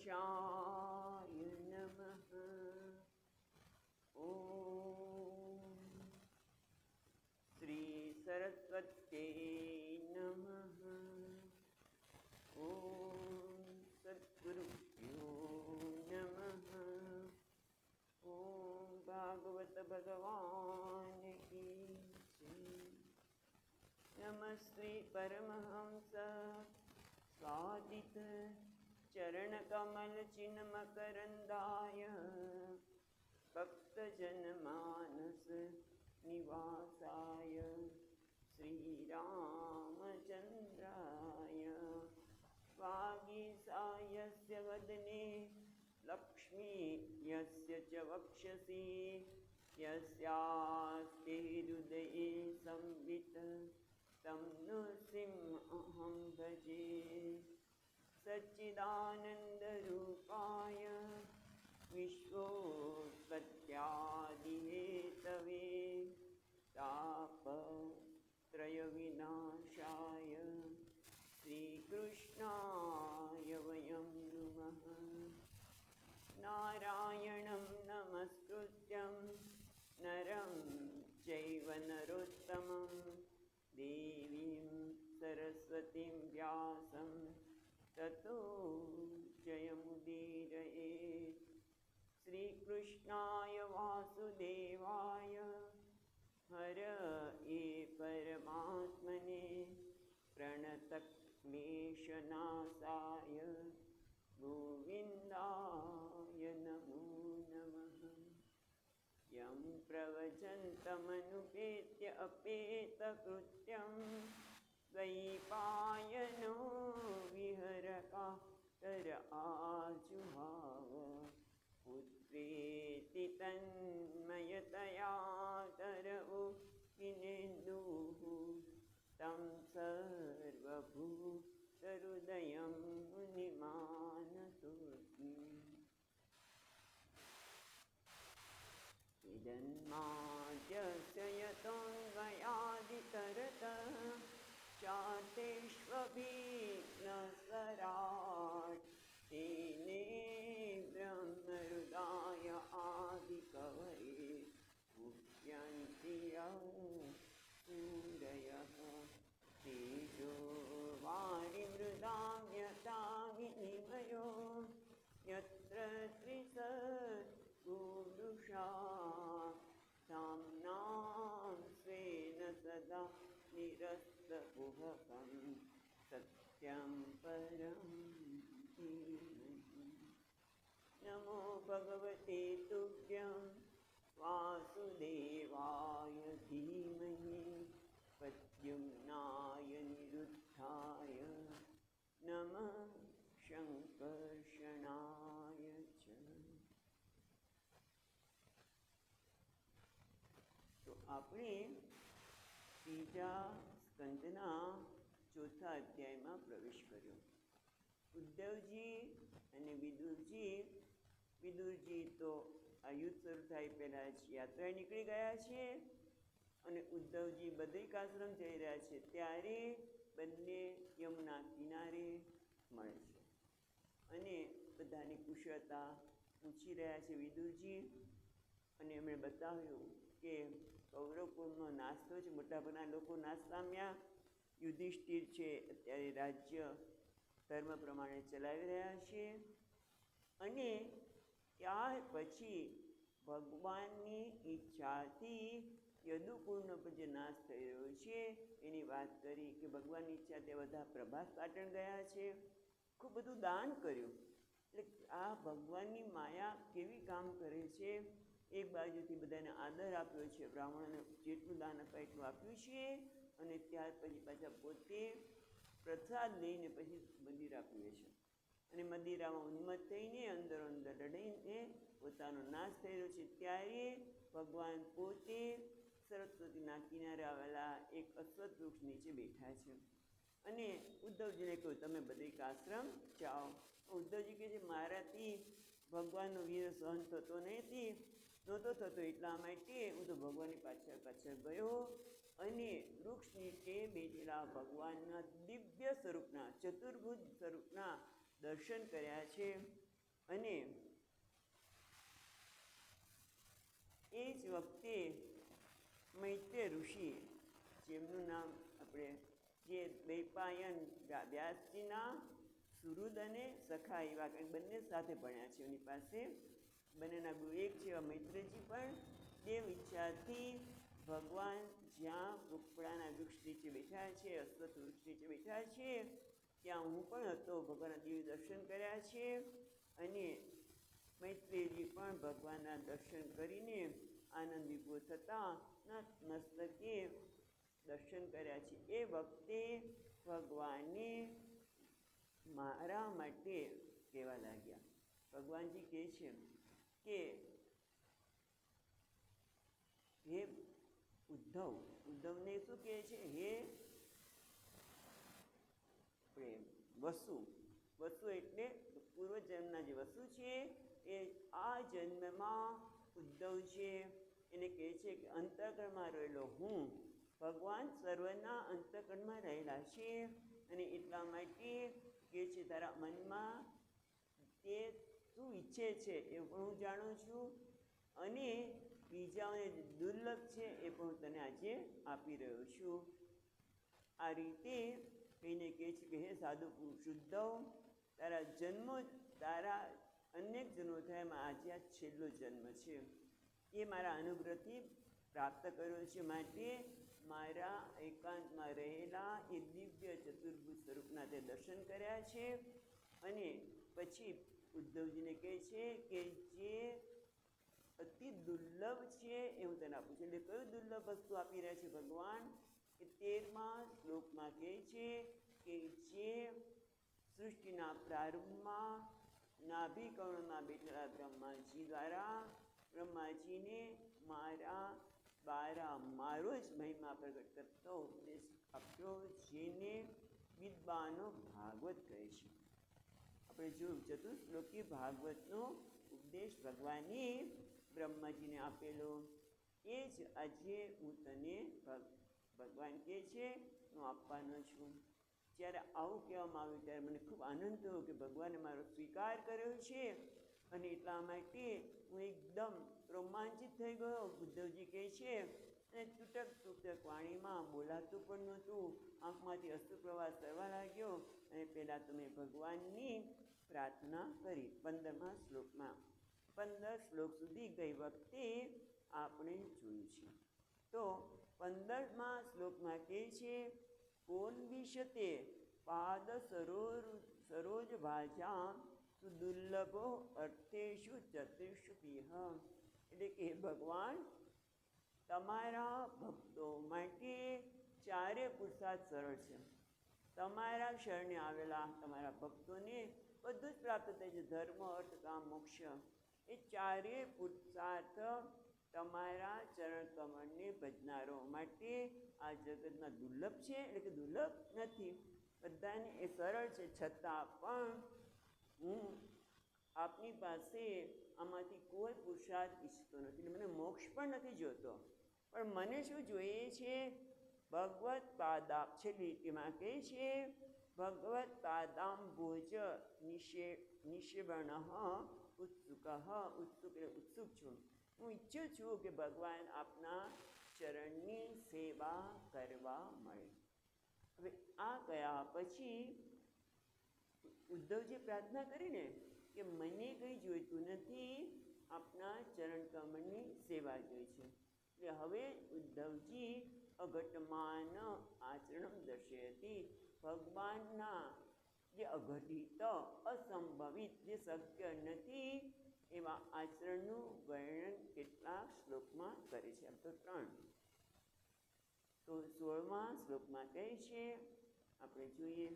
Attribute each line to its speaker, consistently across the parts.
Speaker 1: गणेशाय नमः। ॐ श्री सरस्वत्यै नमः। ॐ सद्गुरुभ्यो नमः। ॐ भागवत भगवान की जय। नमस्ते परमहंस स्वादित चरणकमल चिन्मकरन्दाय भक्तजनमानस निवासाय श्रीरामचन्द्राय वागीसायस्य वदने लक्ष्मी यस्य च वक्षसि यस्यास्ते हृदये संवित् तं नृसिंहं भजे। सच्चिदानन्दरूपाय विश्वोत्पत्त्यादिहेतवे तापत्रयविनाशाय श्रीकृष्णाय वयं नमः। नारायणं नमस्कृत्यं नरं चैव नरोत्तमं देवीं सरस्वतीं व्यासं ततो जयमुदीरयेत्। श्रीकृष्णाय वासुदेवाय हरये परमात्मने प्रणतक्लेशनाशाय गोविन्दाय नमो नमः। यं प्रवचन्तमनुपेत्य अपेतकृत्यं द्वैपायनो विहरकातर आजुहाव पुत्रेति तन्मयतया तरवो विनेन्दुः तं सर्वभूतहृदयं मुनिमानतोऽस्मि। जन्माद्यस्य यतोऽन्वयादितरतः चातेष्वभिघ्नस्वराट् तेने ब्रह्महृदाय आदिकवये मुह्यन्ति यं सूरयः। तेजो वारिमृदां यथा विनिमयो यत्र त्रिसर्गोरुषा धाम्नां स्वेन सदा निरस्तकुहकं सत्यं परं धीमहि। नमो भगवते तुभ्यं वासुदेवाय धीमहि प्रद्युम्नाय निरुद्धाय नमः शङ्कर्षणाय च। तो આપણે ત્રીજા સ્કંદના ચોથા અધ્યાયમાં પ્રવેશ કર્યો। ઉદ્ધવજી અને વિદુરજી તો આ યુદ્ધ શરૂ થાય પહેલાં જ યાત્રાએ નીકળી ગયા છે અને ઉદ્ધવજી બદ્રિકાશ્રમ જઈ રહ્યા છે ત્યારે બંને યમુના કિનારે મળે છે અને બધાની કુશળતા પૂછી રહ્યા છે વિદુરજી। અને એમણે બતાવ્યું કે કૌરવકુળનો નાશ થયો છે, મોટાભાગના લોકો નાશ પામ્યા। યુધિષ્ઠિર છે અત્યારે રાજ્ય ધર્મ પ્રમાણે ચલાવી રહ્યા છે અને ત્યાર પછી ભગવાનની ઈચ્છાથી યદુકુળનો પણ જે નાશ થઈ રહ્યો છે એની વાત કરી કે ભગવાનની ઈચ્છા તે બધા પ્રભાસ પાટણ ગયા છે, ખૂબ બધું દાન કર્યું। એટલે આ ભગવાનની માયા કેવી કામ કરે છે। એક બાજુથી બધાને આદર આપ્યો છે, બ્રાહ્મણોને જેટલું દાન અપાય એટલું આપ્યું છે અને ત્યાર પછી પાછા પોતે પ્રસાદ લઈને પછી મદિરા પીવે છે અને મદિરામાં ઉન્મત્ત થઈને અંદરો અંદર લડાઈને પોતાનો નાશ થઈ રહ્યો છે। ત્યારે ભગવાન પોતે સરસ્વતીના કિનારે આવેલા એક અશ્વત્થ વૃક્ષ નીચે બેઠા છે અને ઉદ્ધવજીને કહ્યું તમે બદ્રિકાશ્રમ જાઓ। ઉદ્ધવજી કહે છે મારાથી ભગવાનનો વીર સહન થતો નહોતો થતો, એટલા માટે હું તો ભગવાનની પાછળ પાછળ ગયો અને વૃક્ષ નીચે બેઠેલા ભગવાનના દિવ્ય સ્વરૂપના ચતુર્ભુજ સ્વરૂપના દર્શન કર્યા છે અને એ જ વખતે મૈત્રેય ઋષિ, જેમનું નામ આપણે જે દ્વૈપાયન વ્યાસજીના સુહૃદ અને સખા એવા બંને સાથે ભણ્યા છે એની પાસે, બંનેના ગુરુ એક છે એવા મૈત્રેયજી પણ દેવ ઈચ્છાથી ભગવાન જ્યાં પીપળાના વૃક્ષ નીચે બેઠા છે, અશ્વત્થ વૃક્ષ નીચે બેઠા છે, ત્યાં હું પણ હતો. ભગવાનના દિવ્ય દર્શન કર્યા છે અને મૈત્રેયજી પણ ભગવાનના દર્શન કરીને આનંદ વિભોર થતાં નતમસ્તકે દર્શન કર્યા છે. એ વખતે ભગવાને મારા માટે કહેવા લાગ્યા. ભગવાનજી કહે છે કે હે ઉદ્ધવને શું કહે છે? હે વસુ એટલે પૂર્વજન્મના જે વસુ છે એ આ જન્મમાં ઉદ્ધવ છે એને કહે છે કે અંતઃકરણમાં રહેલો હું ભગવાન સર્વના અંતઃકરણમાં રહેલા છે અને એટલા માટે કહે છે તારા મનમાં તે શું ઈચ્છે છે એ પણ હું જાણું છું અને બીજાઓને દુર્લભ છે એ પણ હું તને આજે આપી રહ્યો છું. આ રીતે કહીને કહે છે કે હે સાધુ પુરુષ ઉદ્ધવ, તારા જન્મો તારા અનેક જન્મો થયા એમાં આજે આ છેલ્લો જન્મ છે. એ મારા અનુગ્રહથી પ્રાપ્ત કર્યો છે, માટે મારા એકાંતમાં રહેલા એ દિવ્ય ચતુર્ભુજ સ્વરૂપના તે દર્શન કર્યા છે. અને પછી ઉદ્ધવજીને કહે છે કે જે અતિ દુર્લભ છે એ હું તને આપું છું. એટલે કયું દુર્લભ વસ્તુ આપી રહ્યા છે ભગવાન? એ 13મા શ્લોકમાં કહે છે કે જે સૃષ્ટિના પ્રારંભમાં નાભિકર્ણમાં બેઠેલા બ્રહ્માજી દ્વારા બ્રહ્માજીને મારો જ મહિમા પ્રગટ કરતો ઉપદેશ આપ્યો, જેને વિદ્વાનો ભાગવત કહે છે. આપણે જોયું ચતુશ્લોકી ભાગવતનો ઉપદેશ ભગવાને બ્રહ્માજીને આપેલો, એ જ આજે હું તને ભગવાન કહે છે હું આપવાનો છું. જ્યારે આવું કહેવામાં આવ્યું ત્યારે મને ખૂબ આનંદ થયો કે ભગવાને મારો સ્વીકાર કર્યો છે અને એટલા માટે હું એકદમ રોમાંચિત થઈ ગયો. ઉદ્ધવજી કહે છે અને તૂટક વાણીમાં બોલાતું પણ નહોતું, આંખમાંથી અશ્રુ પ્રવાહ થવા લાગ્યો અને પહેલાં તો મેં ભગવાનની પ્રાર્થના કરી. 15મા શ્લોકમાં 15 શ્લોક સુધી ગઈ વખતે આપણે જોયું છે. તો 15મા શ્લોકમાં કહે છે કોન વિશતે પાદ સરોજ ભાજા સુદુર્લભો અર્થેષુ ચતુષુ પીહ. એટલે કે ભગવાન તમારા ભક્તો માટે ચારે પુરુષાર્થ સરળ છે. તમારા શરણે આવેલા તમારા ભક્તોને બધું જ પ્રાપ્ત થાય છે. ધર્મ, અર્થ, કામ, મોક્ષ એ ચારેય પુરુષાર્થ તમારા ચરણ કમળને ભજનારો માટે આ જગતમાં દુર્લભ છે. એટલે કે દુર્લભ નથી, બધાને એ સરળ છે. છતાં પણ હું આપની પાસે આમાંથી કોઈ પુરુષાર્થ ઈચ્છતો નથી, મને મોક્ષ પણ નથી જોતો. પણ મને શું જોઈએ છે? ભગવત પાદાબ. છેલ્લી લીટીમાં કહે છે ભગવત પાદામ ભોજ નિષેવણ ઉત્સુક. ઉત્સુક એટલે ઉત્સુક છું. હું ઈચ્છું છું કે ભગવાન આપના ચરણની સેવા કરવા મળે. હવે આ ગયા પછી ઉદ્ધવજી પ્રાર્થના કરીને કે મને કંઈ જોઈતું નથી, આપના ચરણ કમળની સેવા જોઈ છે. એટલે હવે ઉદ્ધવજી અઘટમાન આચરણ દર્શયતી. ભગવાનના જે અઘટિત, અસંભવિત, જે શક્ય નથી એવા આચરણનું વર્ણન કેટલાક શ્લોકમાં કરે છે. આમ તો 3. તો 16મા શ્લોકમાં કહે છે, આપણે જોઈએ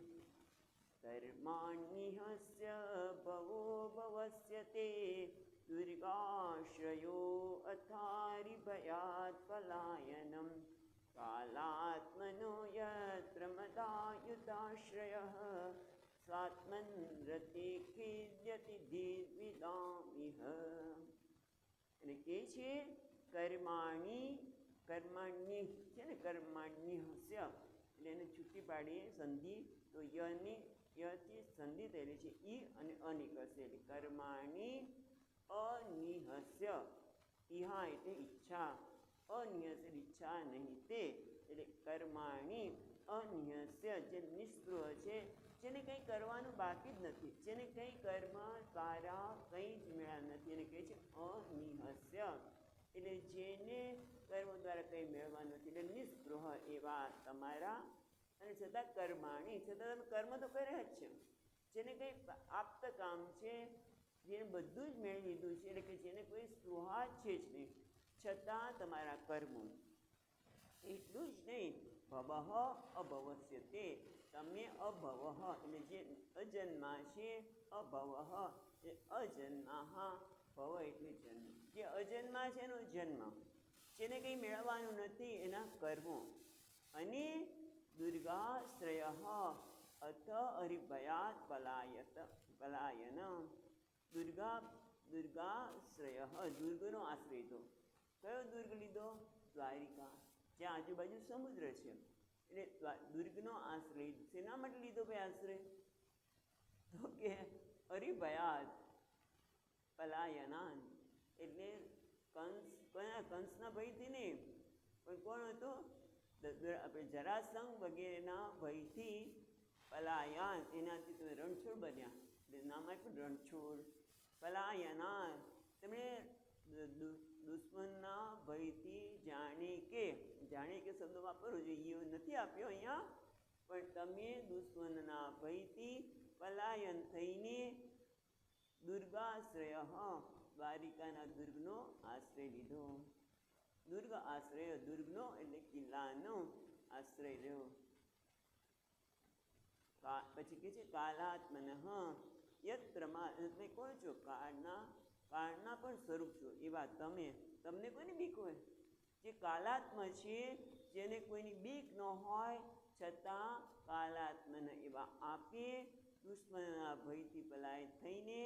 Speaker 1: કર્માણ્યસ્ય ભવો ભવસ્ય તે દુર્ગાશ્રયો અથારિ ભયાત પલાયનમ કાલાત્મનો યત્ર મદાયુતાશ્રયઃ સ્વાત્મન રતિ ખિદ્યતિ ધીર્વિદામિહ. એટલે કે છે કર્માણ્ય છે ને, કર્માણ્યસ્ય એટલે એને છૂટી પાડીએ સંધિ, તો યથી સંધિ થયેલી છે ઈ અને અનિકર્ષે એટલે કર્માણી અનિહસ્ય, ઇહા એટલે ઈચ્છા, અનિહસ્ય ઈચ્છા નહીં તે, એટલે કર્માણી અનિહસ્ય જે નિસ્પૃહ છે, જેને કંઈ કરવાનું બાકી જ નથી, જેને કંઈ કર્મ દ્વારા કંઈ જ મેળા નથી, એને કહે છે અનિહસ્ય, એટલે જેને કર્મ દ્વારા કંઈ મેળવવાનું નથી, એટલે નિસ્પૃહ એવા તમારા, અને છતાં કર્માણી, છતાં તમે કર્મ તો કર્યા જ છે, જેને કંઈ આપ્ત કામ છે, જેને બધું જ મેળવી લીધું છે, એટલે કે જેને કોઈ સ્પૃહા છે જ નહીં, છતાં તમારા કર્મો. એટલું જ નહીં, ભવઃ અભવસ્ય તે, તમે અભવઃ એટલે જે અજન્મા છે, અભવઃ એ અજન્મા, ભવ એટલે જન્મ, જે અજન્મા છે એનો જન્મ, જેને કંઈ મેળવવાનું નથી એના કર્મો, અને દુર્ગાશ્રય અથ હરિભયાત પલાયન, દુર્ગાશ્રય, દુર્ગનો આશ્રય લીધો. કયો દુર્ગ લીધો? દ્વારિકા, જ્યાં આજુબાજુ સમુદ્ર છે, એટલે દુર્ગનો આશ્રય. શેના માટે લીધો ભાઈ આશ્રય? તો કે હરિભયાત પલાયનાન, એટલે કંસના ભયથી નહીં, પણ કોણ હતો? આપણે જરાસંઘ વગેરેના ભયથી પલાયન, એનાથી તમે રણછોડ બન્યા, એટલે નામ આપ્યું રણછોડ. પલાયનાન, તમે દુશ્મનના ભયથી જાણે કે શબ્દ વાપરવો જોઈએ, નથી આપ્યો અહીંયા, પણ તમે દુશ્મનના ભયથી પલાયન થઈને દુર્ગાશ્રય, દ્વારિકાના દુર્ગનો આશ્રય લીધો. દુર્ગ આશ્રય, દુર્ગનો એટલે કિલ્લાનો આશ્રય રહ્યો. પછી કે છે કાલાત્મન, યત્રમાં, તમે કોણ છો? કાળના પણ સ્વરૂપ છો એવા તમે. તમને કોઈની બીક હોય? જે કાલાત્મ છે, જેને કોઈની બીક ન હોય, છતાં કાલાત્મન એવા આપે દુશ્મનના ભયથી પલાયન થઈને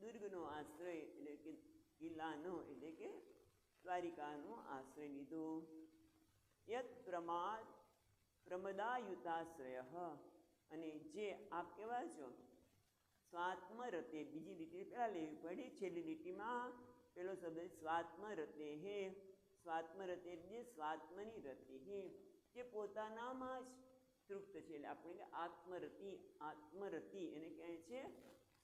Speaker 1: દુર્ગનો આશ્રય એટલે કે કિલ્લાનો એટલે કે દ્વારિકાનો આશ્રય લીધો. યત પ્રમદાયુતાશ્રય, અને જે આપ કેવા છો? સ્વાત્મરતે, બીજી લીટી પહેલાં લેવી પડી, છેલ્લી લીટીમાં પેલો શબ્દ સ્વાત્મરતે હે. સ્વાત્મરતે એટલે સ્વાત્મની રતિ હે, જે પોતાનામાં જ તૃપ્ત છે, એટલે આપણે આત્મરતિ એને કહે છે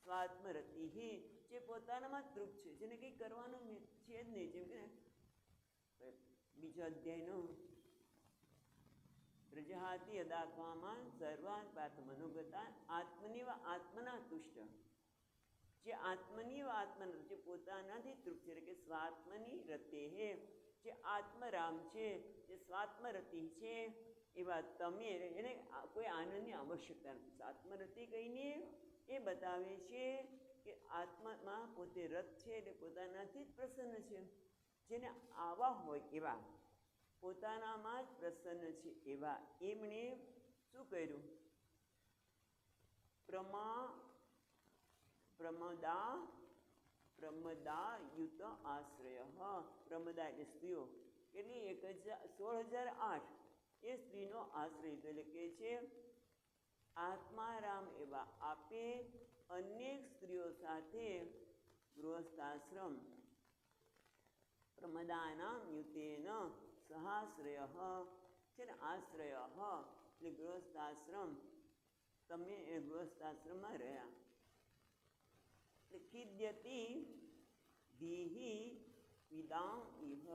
Speaker 1: સ્વાત્મરતિ હે, જે પોતાનામાં જ તૃપ્ત છે, જેને કંઈ કરવાનું છે જ નહીં. જેમ કે બીજો અધ્યાયનો પ્રજહાતિ અદાત્માન સર્વાન પાર્થ મનોગતા આત્મના તુષ્ટ, જે આત્મના, જે પોતાનાથી તૃપ્ત છે, એટલે કે સ્વાત્મની રતે હે, જે આત્મરામ છે, જે સ્વાત્મરતિ છે, એવા તમે, એને કોઈ આનંદની આવશ્યકતા નથી. આત્મરતિ કહીને એ બતાવે છે કે આત્મામાં પોતે રત છે, એટલે પોતાનાથી જ પ્રસન્ન છે. જેને આવા હોય એવા, પોતાનામાં જ પ્રસન્ન છે એવા, એમણે શું કર્યું? પ્રમદાયુત આશ્રય, પ્રમદા એટલે સ્ત્રીઓ, કેટલી 16,008 એ સ્ત્રીનો આશ્રય, એટલે કે છે આત્મારામ એવા આપે અનેક સ્ત્રીઓ સાથે ગૃહસ્થાશ્રમ, પ્રમદાનામ યુતેન સહાશ્રય છે ને, આશ્રય એટલે ગૃહસ્થાશ્રમ, તમે એ ગૃહસ્થાશ્રમમાં રહ્યા. એટલે ખિદ્યતી ધીહી વિદામ ઇહ,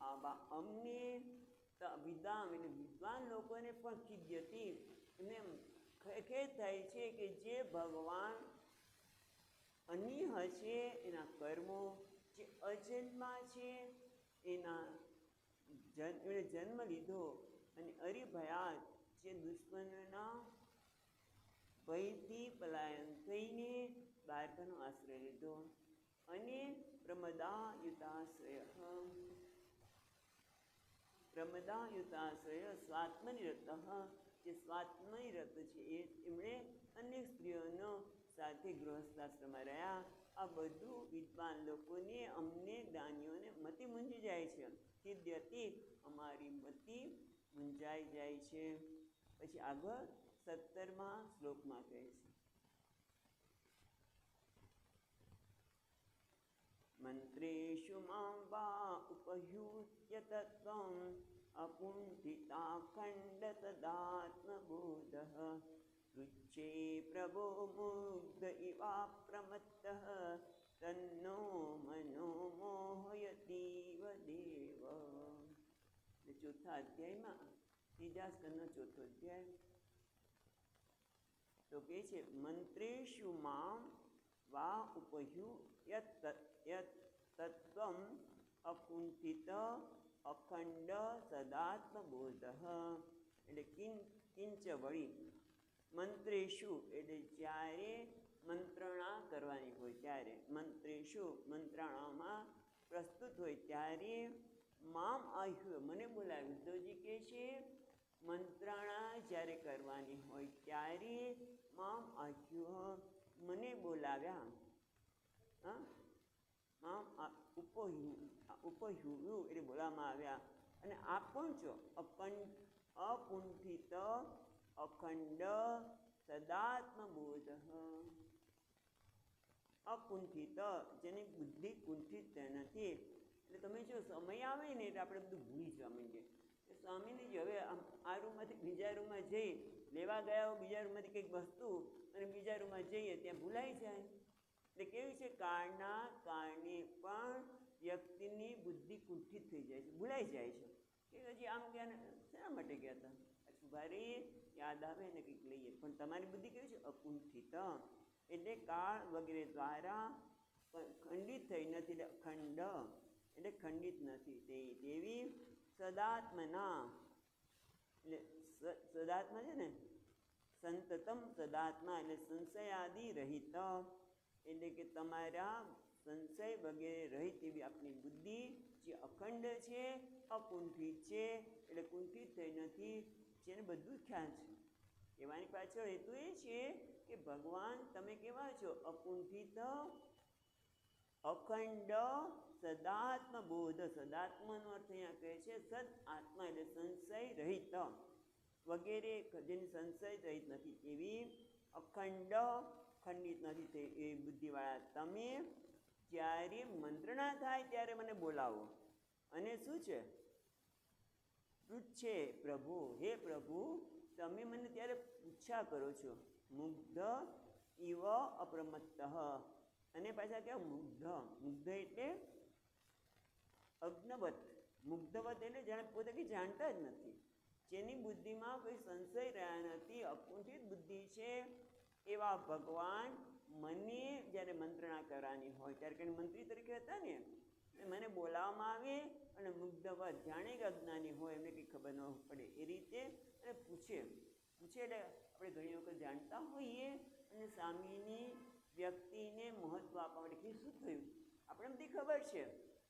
Speaker 1: આવા અમને વિદામ એટલે વિદ્વાન લોકોને પણ ખિદ્યતી, એમને ખેદ થાય છે કે જે ભગવાન અનિહ છે એના કર્મો, જે અજન્મા છે એના જન્મ લીધો, અને હરિભયાત જે દુશ્મનના ભયથી પલાયન થઈને દ્વારકાનો આશ્રય લીધો, અને પ્રમદાયુતાશ્રય સ્વાત્મનિરત, જે સ્વાત્મનિરત છે એમણે અનેક સ્ત્રીઓનો સાથે ગૃહસ્થાશ્રમમાં રહ્યા. આ બધું વિદ્વાન લોકોને, અમને જ્ઞાનીઓને મતિ મૂંઝી જાય છે. ખિદ્યતી અમારી મતિ મૂંઝાઈ જાય છે. પછી આગળ 17મા શ્લોકમાં કહે છે મંત્રેષુ માં વા ઉપહ્યુત્ય તત્વં અકુંઠિતાખંડ સદાત્મબોધઃ પૃચ્છે પ્રભો મુગ્ધ ઇવાપ્રમત્તઃ તન્નો મનો મોહયતીવ દેવ. ચોથા અધ્યાયમાં ત્રીજા સ્કંદનો ચોથો અધ્યાય તો કે છે મંત્રેષુ માં વા ઉપહ્યુ યત તત્વં અકુંઠિત અખંડ સદાત્મબોધ. એટલે કિંચ વળી મંત્રેષુ એટલે જ્યારે મંત્રણા કરવાની હોય ત્યારે, મંત્રેષુ મંત્રણામાં પ્રસ્તુત હોય ત્યારે મામ આહ્ય મને બોલાવ્યું. ઉદ્ધવજી કહે છે મંત્રણા જ્યારે કરવાની હોય ત્યારે મામ આહ્ય મને બોલાવ્યા. મામ ઉપહ્યુ એટલે બોલાવવામાં આવ્યા અને આપંચો અકુંઠિત અખંડ સદાત્મબોધ. અકુંઠિત જેની બુદ્ધિ કુંઠિત નથી. એટલે તમે જો સમય આવે ને એટલે આપણે બધું ભૂલી જવા માંડીએ. સ્વામીની હવે આ રૂમમાંથી બીજા રૂમમાં જઈ લેવા ગયા હોય બીજા રૂમમાંથી કંઈક વસ્તુ અને બીજા રૂમમાં જઈએ ત્યાં ભૂલાઈ જાય. એટલે કેવી છે કાળના કારણે પણ વ્યક્તિની બુદ્ધિ કુંઠિત થઈ જાય છે, ભૂલાઈ જાય છે કે હજી આમ ગયા શેના માટે ગયા હતા, ભારે યાદ આવે ને કંઈક લઈએ. પણ તમારી બુદ્ધિ કેવી છે અકુંઠિત એટલે કાળ વગેરે દ્વારા ખંડિત થઈ નથી. એટલે અખંડ એટલે ખંડિત નથી તેવી સદાત્મના એટલે સદાત્મા છે ને સંતતમ સદાત્મા એટલે સંશયાદિ રહિત એટલે કે તમારા સંશય વગેરે રહિત એવી આપણી બુદ્ધિ જે અખંડ છે અકુંઠિત છે એટલે કુંઠિત થઈ નથી, જેને બધું ખ્યાલ છે. કહેવાની પાછળ હેતુ એ છે કે ભગવાન તમે કેવા છો અકુંઠિત અખંડ સદાત્મ બોધ. સદાત્માનો અર્થ અહીંયા કહે છે સદ આત્મા એટલે સંશય રહિત વગેરે જેની સંશય રહિત નથી એવી અખંડ ખંડિત નથી થઈ એ બુદ્ધિવાળા તમે જ્યારે મંત્રણા થાય ત્યારે મને બોલાવો. અને શું છે પૃચ્છે પ્રભુ, હે પ્રભુ તમે મને ત્યારે પૂછ્યા કરો છો. મુગ્ધ ઇવ અપ્રમત્ત અને પાછા કેવા મુગ્ધ. મુગ્ધ એટલે અજ્ઞવત, મુગ્ધવત એટલે જાણે પોતે કંઈ જાણતા જ નથી, જેની બુદ્ધિમાં કોઈ સંશય રહ્યા નથી, અકુંઠિત બુદ્ધિ છે એવા ભગવાન મને જ્યારે મંત્રણા કરવાની હોય ત્યારે કંઈ મંત્રી તરીકે હતા ને મને બોલાવવામાં આવે અને મુગ્ધવત જાણે કે અજ્ઞાની હોય એમને કંઈ ખબર ન પડે એ રીતે અને પૂછે એટલે આપણે ઘણી વખત જાણતા હોઈએ અને સામેની વ્યક્તિને મહત્ત્વ આપવા માટે કે શું થયું આપણે બધી ખબર છે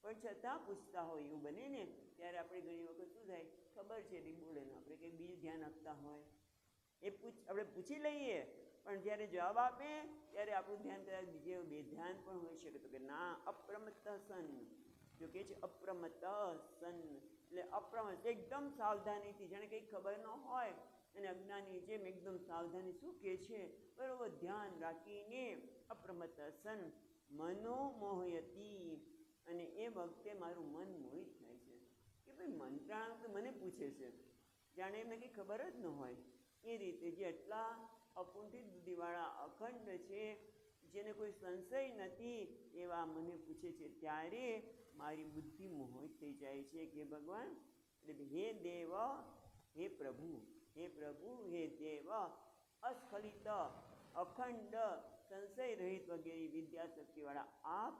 Speaker 1: પણ છતાં પૂછતા હોય એવું બને ને ત્યારે આપણે ઘણી વખત શું થાય ખબર છે એટલે બોલે ને આપણે કંઈ બીજું ધ્યાન આપતા હોય એ આપણે પૂછી લઈએ પણ જ્યારે જવાબ આપે ત્યારે આપણું ધ્યાન કદાચ બીજે બે ધ્યાન પણ હોઈ શકે. તો કે ના અપ્રમત્ત સન, જો કહે છે અપ્રમત્ત સન એટલે અપ્રમત્ત એકદમ સાવધાનીથી જાણે કંઈ ખબર ન હોય અને અજ્ઞાની જેમ એકદમ સાવધાની શું કહે છે બરોબર ધ્યાન રાખીને અપ્રમત્ત સન મનોમોહયતી અને એ વખતે મારું મન મોહિત થાય છે કે ભાઈ મંત્રાણ તો મને પૂછે છે જાણે એમને કંઈ ખબર જ ન હોય. એ રીતે જે એટલા અકુંઠિત બુદ્ધિવાળા અખંડ છે જેને કોઈ સંશય નથી એવા મને પૂછે છે ત્યારે મારી બુદ્ધિ મોહિત થઈ જાય છે કે ભગવાન એટલે હે દેવ હે પ્રભુ હે દેવ અસ્ખલિત અખંડ સંશય રહિત વગેરે વિદ્યાશક્તિવાળા આપ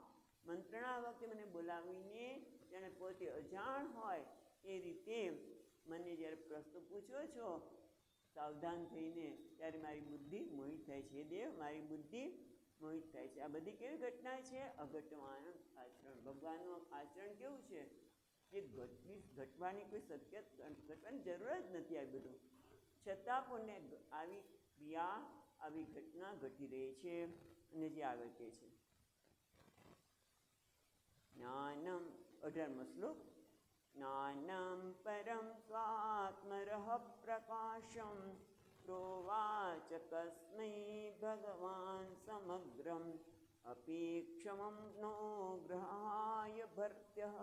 Speaker 1: મંત્રણા વખતે મને બોલાવીને જાણે પોતે અજાણ હોય એ રીતે મને જ્યારે પ્રશ્ન પૂછો છો સાવધાન થઈને ત્યારે મારી બુદ્ધિ મોહિત થાય છે. દેવ મારી બુદ્ધિ મોહિત થાય છે. આ બધી કેવી ઘટના છે અઘટવાન આચરણ. ભગવાનનું આચરણ કેવું છે કે ઘટવાની કોઈ શક્યતા ઘટવાની જરૂર જ નથી. આ બધું છતાં પણ આવી ક્રિયા આવી ઘટના ઘટી રહી છે. અને જે આગળ કહે છે જ્ઞાનમ 18મો શ્લોક જ્ઞાનમ પરમ સ્વાત્મરઃ પ્રકાશમ પ્રોવાચ કસ્મૈ ભગવાન સમગ્રમ અપેક્ષમં નો ગ્રહાય ભર્ત્યઃ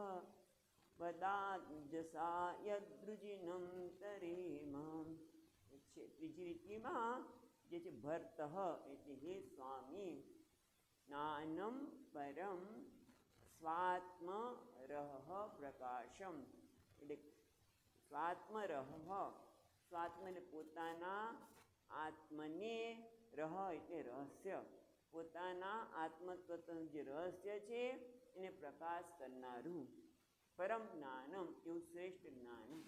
Speaker 1: વદાજસા યદૃજિનમ તરેમ. છે ત્રીજી રીતિમાં જે છે ભર્તઃ એટલે હે સ્વામી, જ્ઞાનમ પરમ સ્વાત્મરહ પ્રકાશમ, એટલે સ્વાત્મરહ, સ્વાત્મ એટલે પોતાના આત્મને, રહ એટલે રહસ્ય, પોતાના આત્મતત્વનું જે રહસ્ય છે એને પ્રકાશ કરનારું પરમ જ્ઞાનમ એવું શ્રેષ્ઠ જ્ઞાન.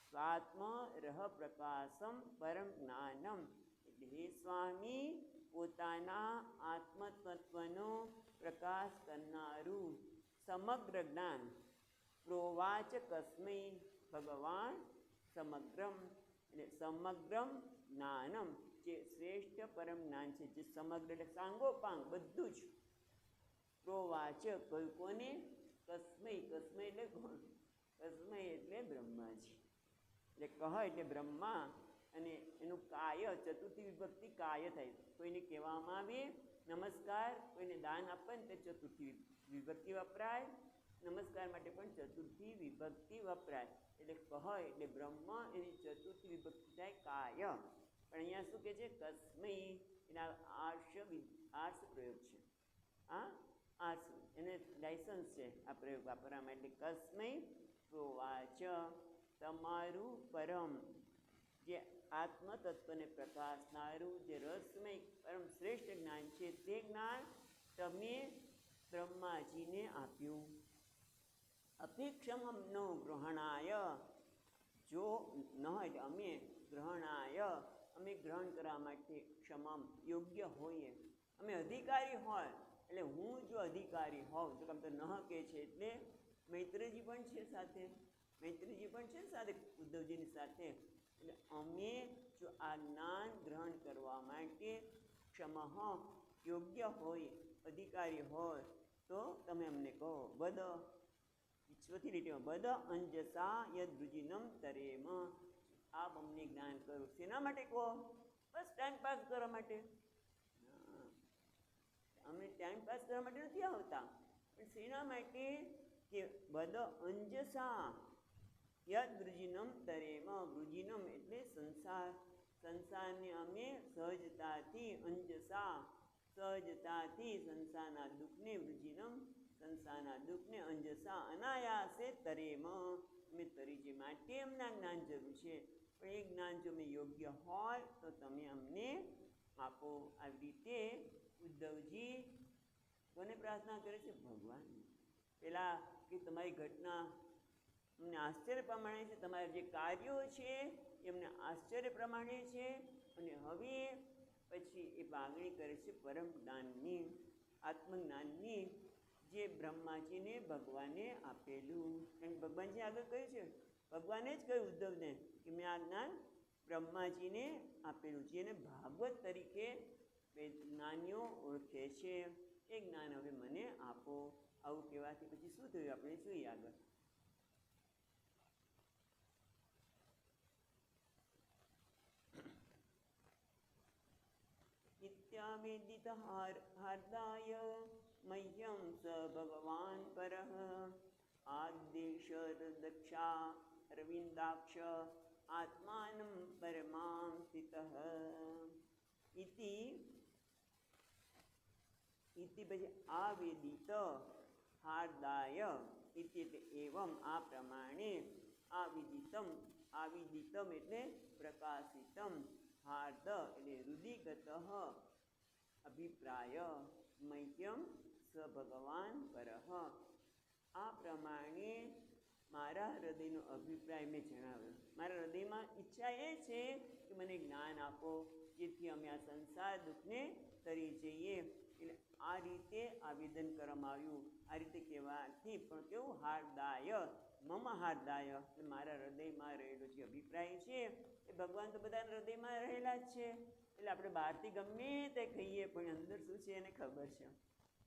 Speaker 1: સ્વાત્મ રહ પ્રકાશમ પરમ જ્ઞાનમ એટલે હે સ્વામી, પોતાના આત્મતત્વનો પ્રકાશ કરનારું સમગ્ર જ્ઞાન. પ્રોવાચ કસ્મૈ ભગવાન સમગ્રમ, એટલે સમગ્રમ જ્ઞાનમ જે શ્રેષ્ઠ પરમ જ્ઞાન છે, જે સમગ્ર એટલે સાંગોપાંગ બધું જ. પ્રોવાચ કહ્યું કોને? કસ્મૈ, કસ્મૈ એટલે કોણ? કસ્મૈ એટલે બ્રહ્માજી, એટલે કહ એટલે બ્રહ્મા, અને એનું કાય ચતુર્થી વિભક્તિ કાય થાય. કોઈને કહેવામાં આવે નમસ્કાર, કોઈને દાન આપે ને તે ચતુર્થી વિભક્તિ વપરાય, નમસ્કાર માટે પણ ચતુર્થી વિભક્તિ વપરાય. એટલે કહ એટલે બ્રહ્મ, એની ચતુર્થી વિભક્તિ થાય કાય. પણ અહીંયા શું કહે છે? કસ્મૈ, એના આર્ષ પ્રયોગ છે. હા, આર્ષ એને લાયસન્સ છે આ પ્રયોગ વાપરવામાં. એટલે કસ્મૈ પ્રોવાચ, તમારું પરમ જે આત્મતત્વને પ્રકાશનારું જે રહસ્યમય પરમ શ્રેષ્ઠ જ્ઞાન છે તે જ્ઞાન તમે બ્રહ્માજીને આપ્યું. અપેક્ષમં નો ગ્રહણાય, જો ન એટલે અમે ગ્રહણાય, અમે ગ્રહણ કરવા માટે ક્ષમમ યોગ્ય હોઈએ, અમે અધિકારી હોય. એટલે હું જો અધિકારી હોઉં તો કેમ તો ન કહે છે એટલે મૈત્રેયજી પણ છે સાથે, મૈત્રેયજી પણ છે સાથે ઉદ્ધવજીની સાથે. એટલે અમે જો આ જ્ઞાન ગ્રહણ કરવા માટે ક્ષમ યોગ્ય હોય, અધિકારી હોય તો તમે અમને કહો. બદ ચોથી લીટીમાં બદ અંજસા યદૃજિનમ તરેમ, આપ અમને જ્ઞાન કરો. શેના માટે કહો? બસ ટાઈમ પાસ કરવા માટે. અમે ટાઈમ પાસ કરવા માટે નથી આવતા, પણ શેના માટે? કે બદ અંજસા યદૃજિનમ તરેમ, વૃજિનમ એટલે સંસાર, સંસારને અમે સહજતાથી, અંજસા સહજતાથી સંસારના દુઃખને, વૃજિનમ સંસારના દુઃખને, અંજસા અનાયાસે તરેમ અમે તરી જે માટે એમના જ્ઞાન જરૂર છે. પણ એ જ્ઞાન જો અમે યોગ્ય હોય તો તમે અમને આપો. આવી રીતે ઉદ્ધવજી કોને પ્રાર્થના કરે છે? ભગવાન. પેલા કે તમારી ઘટના અમને આશ્ચર્ય પ્રમાણે છે, તમારા જે કાર્યો છે એ અમને આશ્ચર્ય પ્રમાણે છે. અને હવે પછી એ માગણી કરે છે પરમ જ્ઞાનની, આત્મજ્ઞાનની, જે બ્રહ્માજીને ભગવાને આપેલું. કારણ કે ભગવાનજી આગળ કહ્યું છે, ભગવાને જ કહ્યું ઉદ્ધવને કે મેં આ જ્ઞાન બ્રહ્માજીને આપેલું, જેને ભાગવત તરીકે જ્ઞાનીઓ ઓળખે છે. એ જ્ઞાન હવે મને આપો. આવું કહેવાથી પછી શું થયું આપણે જોઈએ આગળ. ઇત્યાવેદિત હાર્દાય મહ્યમ સ ભગવાન પરઃ આદેશ દક્ષા અરવિંદાક્ષ આત્માનમ પરમાં સ્થિતઃ. ઇતિ પછી આવેદિત હાર્દાય, ઇતિ એટલે એવમ આ પ્રમાણે, આવિદિતમ, આવિદિતમ એટલે પ્રકાશિતમ, હાર્દ એટલે હૃદયગત અભિપ્રાય, મહ્યમ સ ભગવાન પરઃ, આ પ્રમાણે મારા હૃદયનો અભિપ્રાય મેં જણાવ્યો. મારા હૃદયમાં ઈચ્છા એ છે કે મને જ્ઞાન આપો, જેથી અમે આ સંસાર દુઃખને તરી જઈએ. એટલે આ રીતે આવેદન કરવામાં આવ્યું. આ રીતે કહેવાથી પણ કેવું? હાર્દાય, મમ હાર્દાય એટલે મારા હૃદયમાં રહેલો જે અભિપ્રાય છે એ ભગવાન તો બધાના હૃદયમાં રહેલા જ છે. એટલે આપણે બહારથી ગમે તે કહીએ પણ અંદર શું છે એને ખબર છે.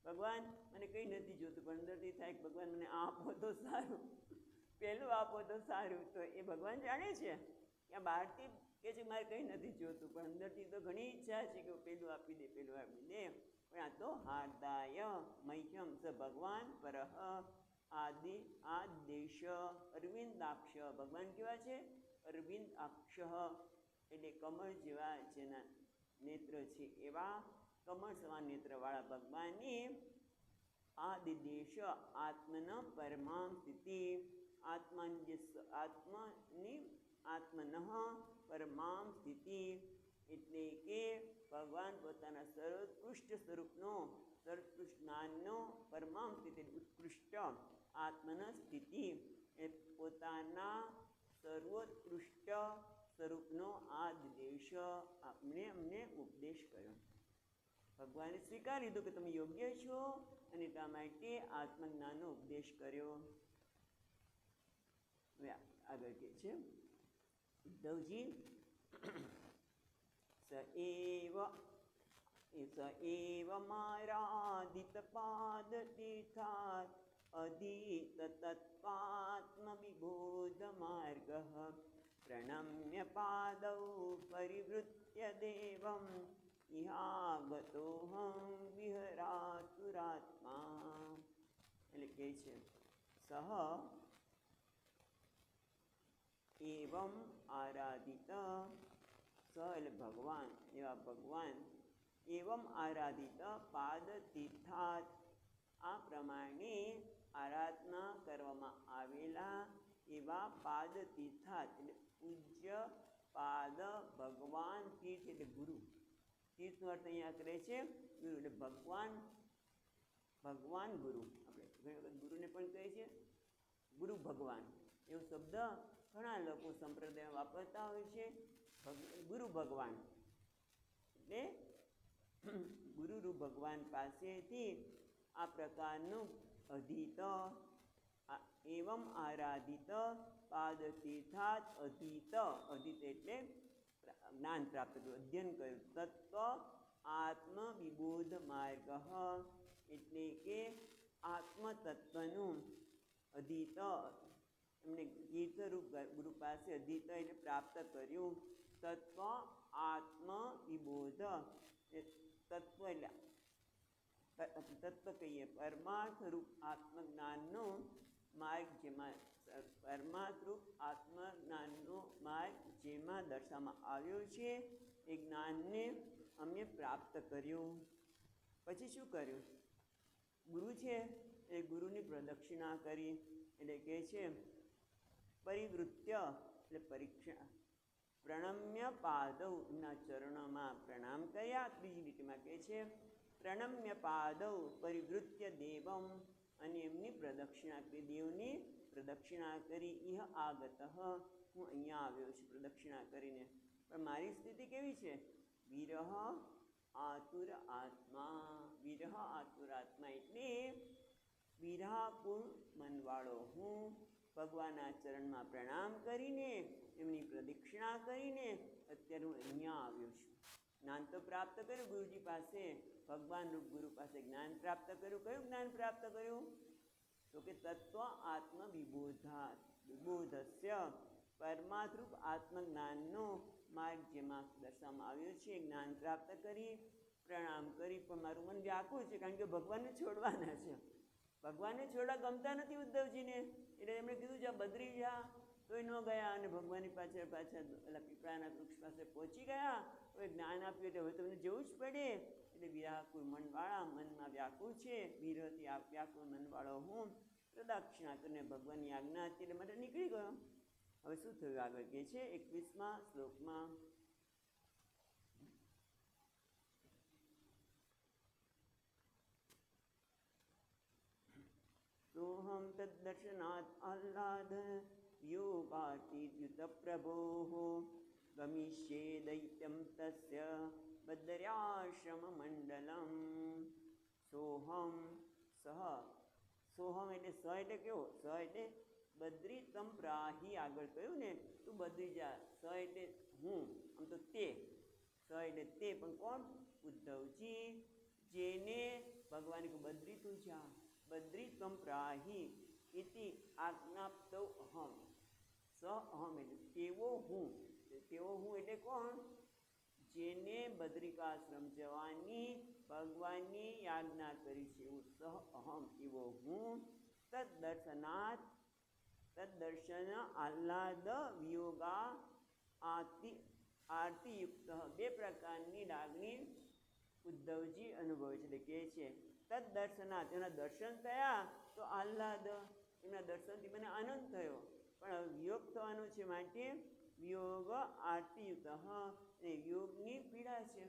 Speaker 1: ભગવાન મને કંઈ નથી જોતું, પણ અંદરથી થાય કે ભગવાન મને આપો તો સારું, પહેલું આપો તો સારું. તો એ ભગવાન જાણે છે કે આ બહારથી કે છે મારે કંઈ નથી જોતું, પણ અંદરથી તો ઘણી ઈચ્છા છે કે પેલું આપી દે, પેલું આપી દે. પણ આ તો હાર્દાય મહ્યમ સ ભગવાન પરહ આદિ આદેશ અરવિંદાક્ષ. ભગવાન કેવા છે? અરવિંદાક્ષ એટલે કમળ જેવા જેના નેત્ર છે એવા કમળ સમાન નેત્રવાળા ભગવાનની આદિદેશ આત્મન પરમામ સ્થિતિ. આત્મન પરમામ સ્થિતિ એટલે કે ભગવાન પોતાના સર્વોત્કૃષ્ટ સ્વરૂપનો સર્વોત્કૃષ્ટ જ્ઞાનનો પરમામ સ્થિતિ ઉત્કૃષ્ટ આત્મન સ્થિતિ એ પોતાના સર્વોત્કૃષ્ટ સ્વરૂપનો આદેશ અમને ઉપદેશ કર્યો. ભગવાને સ્વીકારી લીધું કે તમે યોગ્ય છો અને એટલા માટે આત્મજ્ઞાનનો ઉપદેશ કર્યો. હવે આગળ કહે છે ઉદ્ધવજી સ એવ મારાદિત પાદ તીર્થાત અધીત તત્પાત્મ વિબોધ માર્ગ પ્રણમ્ય પાદૌ પરિવૃત્ય દેવમ ઇહાગતોહં વિહરાતુરાત્મા. એટલે કહે છે સહ એવમ આરાધિત. સ એટલે ભગવાન, એવા ભગવાન એવમ આરાધિત પાદ તીર્થાત આ પ્રમાણે આરાધના કરવામાં આવેલા એવા પાદ તીર્થાત એટલે પૂજ્ય પાદ ભગવાન તીર્થ એટલે ગુરુ. તીર્થનો અર્થ અહીંયા કરે છે ગુરુ એટલે ભગવાન ગુરુ. આપણે ઘણી વખત ગુરુને પણ કહે છે ગુરુ ભગવાન એવો શબ્દ ઘણા લોકો સંપ્રદાયમાં વાપરતા હોય છે. ગુરુ ભગવાન એટલે ગુરુ ભગવાન પાસેથી આ પ્રકારનું અધીત એવમ આરાધિત પાદ તીર્થાત અધીત. અધીત એટલે જ્ઞાન પ્રાપ્ત કર્યું, અધ્યયન કર્યું. તત્વ આત્મ વિબોધ માર્ગ એટલે કે આત્મતત્વનું અધીત એમને ગીતરૂપ ગુરુ પાસે અધીત એટલે પ્રાપ્ત કર્યું. તત્વ આત્મ વિબોધ તત્વ એટલે તત્વ કહીએ પરમાર્થ રૂપ આત્મજ્ઞાનનો માર્ગ જેમાં પરમાર્થ રૂપ આત્મજ્ઞાનનો માર્ગ જેમાં દર્શાવવામાં આવ્યો છે એ જ્ઞાનને અમે પ્રાપ્ત કર્યું. પછી શું કર્યું? ગુરુ છે એ ગુરુની પ્રદક્ષિણા કરી એટલે કહે છે પરિવૃત્ય એટલે પરીક્ષા. પ્રણમ્ય પાદૌ એમના ચરણોમાં પ્રણામ કર્યા. ત્રીજી લીટીમાં કહે છે પ્રણમ્ય પાદૌ પરિવૃત્ય દેવમ અને એમની પ્રદક્ષિણા કરી, દેવની પ્રદક્ષિણા કરી. ઇહ આગત હું અહીંયા આવ્યો છું પ્રદક્ષિણા કરીને. પણ મારી સ્થિતિ કેવી છે? વિરહ આતુર આત્મા. વિરહ આતુર આત્મા એટલે વિરહાકુળ મનવાળો હું. ભગવાનના ચરણમાં પ્રણામ કરીને એમની પ્રદક્ષિણા કરીને અત્યારે હું અહીંયા આવ્યો છું. જ્ઞાન તો પ્રાપ્ત કર્યું ગુરુજી પાસે, ભગવાન રૂપ ગુરુ પાસે જ્ઞાન પ્રાપ્ત કર્યું. કયું જ્ઞાન પ્રાપ્ત કર્યું? તો કે તત્વ આત્મ વિબોધસ્ય પરમાર્થ રૂપ આત્મજ્ઞાનનો માર્ગ જેમાં દર્શાવવામાં આવ્યો છે જ્ઞાન પ્રાપ્ત કરી પ્રણામ કરી. પણ મારું મન વ્યાકુળ છે કારણ કે ભગવાનને છોડવાના છે. ભગવાનને છોડવા ગમતા નથી ઉદ્ધવજીને. એટલે એમણે કીધું જા બદરી જા, તોય ન ગયા અને ભગવાનની પાછળ પેલા પીપળાના વૃક્ષ પાસે પહોંચી ગયા. હવે જ્ઞાન આપ્યું એટલે હવે તમને જવું જ પડે. એટલે વ્યાકુળ મનવાળા, મનમાં વ્યાકુળ છે, વિરહથી વ્યાકુળ મનવાળો હું પ્રદક્ષિણા કરીને ભગવાનની આજ્ઞા હતી એટલે માટે નીકળી ગયો. હવે શું થયું આગળ કહે છે 21મા શ્લોકમાં સોહમ તદ્દર્શનાत् આહ્લાદ યોગાતિર્યુત પ્રભોઃ ગમિષ્યે દૈત્યમ તસ્ય બદ્ર્યાશ્રમ મંડલમ. સોહમ સહ. સોહમ એટલે સ એટલે કેવો? સ એટલે બદ્રી તમ પ્રાહી. આગળ કહ્યું ને તું બદ્રી જા. સ એટલે હું, આમ તો તે. સ એટલે તે પણ કોણ? ઉદ્ધવજી. જેને ભગવાન કહ્યું બદ્રી તું જા. બદ્રી તમ પ્રાહી ઇતિ આજ્ઞાપ્તૌ અહમ. સ અહમ એટલે તેવો હું. તેવો હું એટલે કોણ? જેને બદ્રિકાશ્રમ જવાની ભગવાનની યાજ્ઞા કરી છે એવું સહ અહમ એવો હું તદ્દર્શનાથ તદ્દર્શન આહ્લાદ વિયોગા આરતીયુક્ત બે પ્રકારની લાગણી ઉદ્ધવજી અનુભવે છે. એટલે કહે છે તદ્દર્શનાથ એના દર્શન થયા તો આહ્લાદ એના દર્શનથી મને આનંદ થયો, પણ વિયોગ થવાનો છે માટે વિયોગ આરતીયુક્ત એ વિયોગની પીડા છે.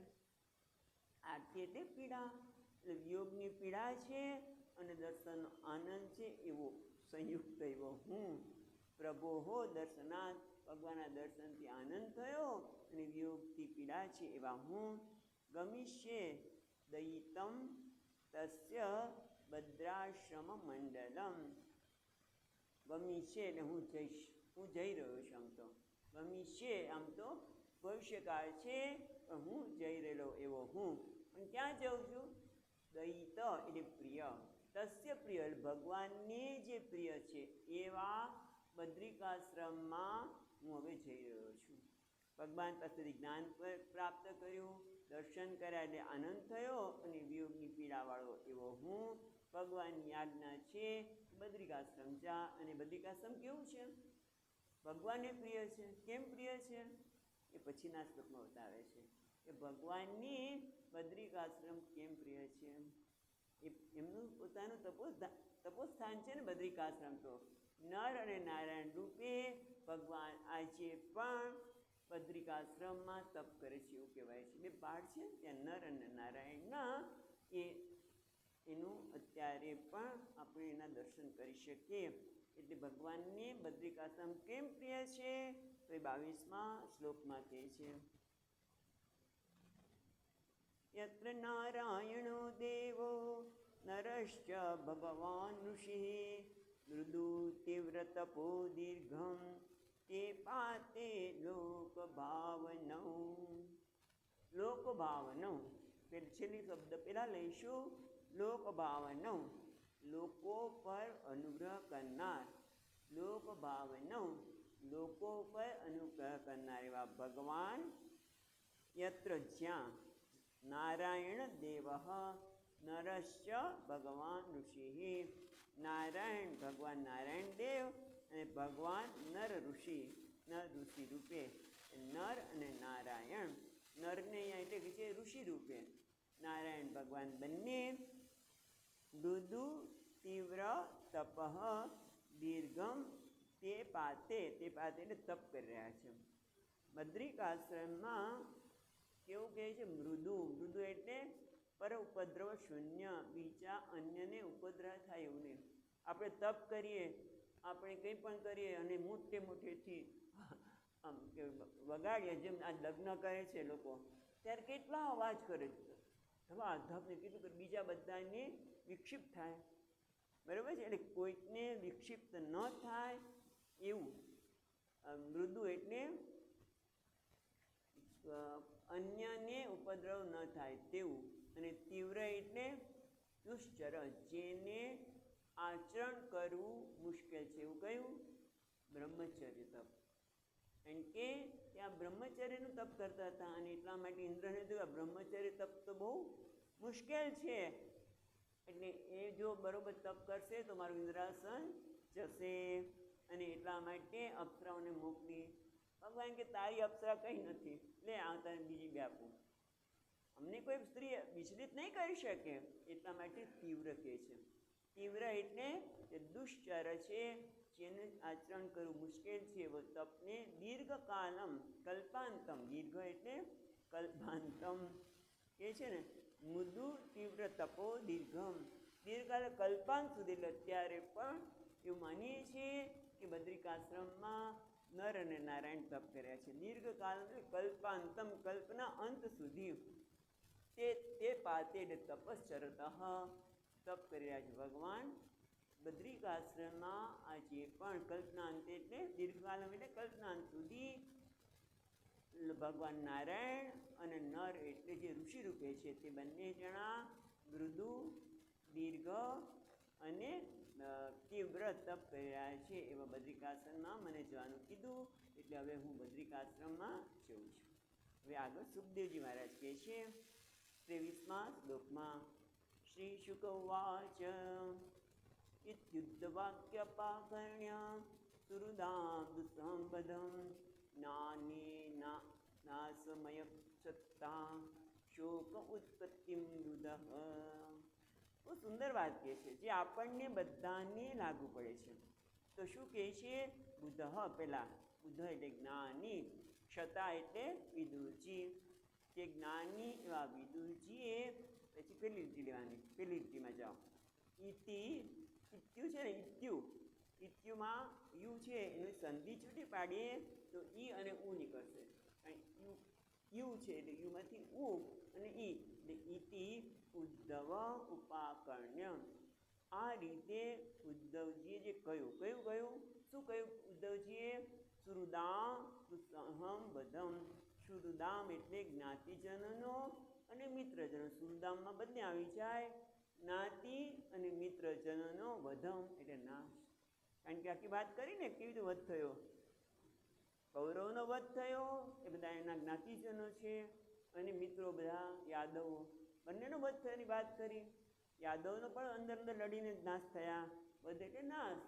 Speaker 1: આરતી એટલે પીડા, એટલે વિયોગની પીડા છે અને દર્શનનો આનંદ છે એવો સંયુક્ત એવો હું પ્રભો દર્શનાથ ભગવાનના દર્શનથી આનંદ થયો અને વિયોગથી પીડા છે એવા હું ગમિષ્યે દયિતમ તસ્ય ભદ્રાશ્રમ મંડલમ. ગમિષ્યે એટલે હું જઈશ, હું જઈ રહ્યો છું. આમ તો ગમિષ્યે આમ તો ભવિષ્યકાળ છે પણ હું જઈ રહેલો એવો હું. પણ ક્યાં જાઉં છું? દયિત એટલે પ્રિય, તસ્ય પ્રિય ભગવાનને જે પ્રિય છે એવા બદ્રિકાશ્રમમાં હું હવે જઈ રહ્યો છું. ભગવાન પાસેથી જ્ઞાન પ્રાપ્ત કર્યું, દર્શન કર્યા એટલે આનંદ થયો અને વિયોગની પીડાવાળો એવો હું ભગવાનની આજ્ઞા છે બદ્રિકાશ્રમ જા. અને બદ્રિકાશ્રમ કેવું છે? ભગવાનને પ્રિય છે. કેમ પ્રિય છે એ પછીના શ્લોકમાં બતાવે છે કે ભગવાનની બદ્રિકાશ્રમ કેમ પ્રિય છે. એ એમનું પોતાનું તપોસ્થાન છે ને બદ્રિકાશ્રમ. તો નર અને નારાયણ રૂપે ભગવાન આજે પણ બદ્રિકાશ્રમમાં તપ કરે છે એવું કહેવાય છે. બે પાઠ છે ત્યાં નર અને નારાયણના એનું અત્યારે પણ આપણે એના દર્શન કરી શકીએ. એટલે ભગવાનને બદ્રિકાશ્રમ કેમ પ્રિય છે તો એ 22મા શ્લોકમાં કહે છે યત્ર નારાયણો દેવો નરશ્ચ ભગવાન ઋષિ મૃદુ તીવ્ર તપો દીર્ઘમ તે પાતે લોકભાવનૌ. લોકભાવનૌ છેલ્લી શબ્દ પહેલા લઈશું. લોકભાવનૌ લોકો પર અનુગ્રહ કરનાર, લોકભાવનૌ લોકો પર અનુગ્રહ કરનાર એવા ભગવાન યત્ર જ્યાં નારાયણ દેવ નરશ્ચ ભગવાન ઋષિ. નારાયણ ભગવાન નારાયણ દેવ અને ભગવાન નર ઋષિ, નર ઋષિ રૂપે. નર અને નારાયણ, નરને અહીંયા એટલે કે છે ઋષિ રૂપે, નારાયણ ભગવાન બંને મૃદુ તીવ્ર તપ દીર્ઘમ તે પાતે એટલે તપ કરી રહ્યા છે. બદ્રિકાશ્રમમાં કેવું કહે છે? મૃદુ. મૃદુ એટલે પર ઉપદ્રવ શૂન્ય, બીજા અન્યને ઉપદ્રવ થાય એવું નહીં. આપણે તપ કરીએ, આપણે કંઈ પણ કરીએ અને મોટેથી આમ કે વગાડીએ, જેમ આ લગ્ન કરે છે લોકો ત્યારે કેટલા અવાજ કરે છે, ધબને કેટલું કરે, બીજા બધાને વિક્ષિપ્ત થાય. બરાબર છે? એટલે કોઈકને વિક્ષિપ્ત ન થાય એવું. મૃદુ એટલે અન્યને ઉપદ્રવ ન થાય તેવું. અને તીવ્ર એટલે દુશ્ચર, જેને આચરણ કરવું મુશ્કેલ છે એવું. કયું? બ્રહ્મચર્ય તપ. કારણ કે ત્યાં બ્રહ્મચર્યનું તપ કરતા હતા અને એટલા માટે ઇન્દ્રને તો બ્રહ્મચર્ય તપ તો બહુ મુશ્કેલ છે, એટલે એ જો બરોબર તપ કરશે તો મારું ઇન્દ્રાસન જશે. અને એટલા માટે અપ્સરાઓને મોકલી. ભગવાન કે તારી અપ્સરા કંઈ નથી, લે આ તને બીજી બે આપું. અમને કોઈ સ્ત્રી વિચલિત નહીં કરી શકે, એટલા માટે તીવ્ર કહે છે. તીવ્ર એટલે જે દુશ્ચર છે, જેને આચરણ કરવું મુશ્કેલ છે એવો તપને દીર્ઘકાલમ કલ્પાંતમ. દીર્ઘ એટલે કલ્પાંતમ કહે છે ને. મૃદુ તીવ્ર તપો દીર્ઘમ, દીર્ઘકાલ કલ્પાંત સુધી. અત્યારે પણ એવું માનીએ છીએ કે બદ્રિકાશ્રમમાં નર અને નારાયણ તપ કર્યા છે. દીર્ઘકાલ એટલે કલ્પાંતમ, કલ્પના અંત સુધી. તે પાતે તપશ્ચરત તપ કરી રહ્યા છે ભગવાન બદ્રિકાશ્રમમાં આજે પણ. કલ્પનાંત એટલે દીર્ઘકાલ એટલે કલ્પનાંત સુધી ભગવાન નારાયણ અને નર એટલે જે ઋષિ રૂપે છે તે બંને જણા મૃદુ, દીર્ઘ અને તીવ્ર તપ કરી રહ્યા છે એવા બદ્રિકાશ્રમમાં મને જવાનું કીધું. એટલે હવે હું બદ્રિકાશ્રમમાં જઉં છું. હવે આગળ સુખદેવજી મહારાજ કહે છે 23મા શ્લોકમાં શ્રી શુક ઉવાચ ઇત્યુદ્ધવાક્યપાકર્ણ્ય સુહૃદાં દુસ્સંપદં જ્ઞાનેના નાશમયક્ષતા શોક ઉત્પત્તિમ મૃદઃ. બહુ સુંદર વાત કહે છે, જે આપણને બધાને લાગુ પડે છે. તો શું કહે છે? બુદ્ધ, પેલા બુદ્ધ એટલે જ્ઞાની, ક્ષતા એટલે વિદુરજી. જે જ્ઞાની એવા વિદુરજીએ, પછી પેલી લીટી લેવાની, પેલી લીટીમાં જાઓ. ઇત્યુ છે ને, ઇત્યુમાં યુ છે એની સંધિ છૂટી પાડીએ તો ઈ અને ઉ નીકળશે. યુ છે એટલે યુમાંથી ઉ અને ઈ એટલે ઇતિ ઉદ્ધવ ઉપાકર્ણ્ય. આ રીતે ઉદ્ધવજીએ જે કહ્યું, શું કહ્યું ઉદ્ધવજીએ? સુહૃદામ દુસ્સહમ બધમ. સુહૃદામ એટલે જ્ઞાતિજનનો અને મિત્રજનો. સુહૃદામમાં બંને આવી જાય, જ્ઞાતિ અને મિત્રજનનો વધમ એટલે નાશ. કારણ કે આખી વાત કરીને કેવી રીતે વધ થયો. કૌરવનો વધ થયો એ બધા એના જ્ઞાતિજનો છે, અને મિત્રો બધા યાદવો, બંનેનો વધ થયાની વાત કરી. યાદવનો પણ અંદર લડીને નાશ થયા, વધ એટલે નાશ,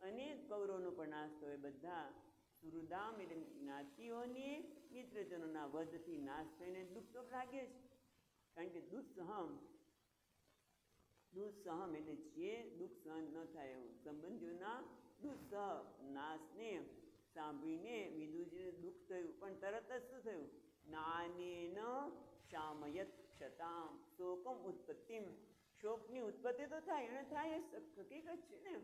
Speaker 1: અને કૌરવનો પણ નાશ થયો. બધા સુહૃદામ એટલે જ્ઞાતિઓની મિત્રજનોના વધથી નાશ થઈને દુઃખ તો લાગે જ. કારણ કે દુસ્સહમ એટલે જે દુઃખ સહન ન થાય એવું સંબંધીઓના દુસ્સહ નાશને સાંભળીને વિદુરજીને દુઃખ થયું. પણ તરત જ શું થયું? જ્ઞાનેન શામયત ક્ષતામ શોકમ ઉત્પત્તિમ. શોકની ઉત્પત્તિ તો થાય, અને થાય એ હકીકત છે ને,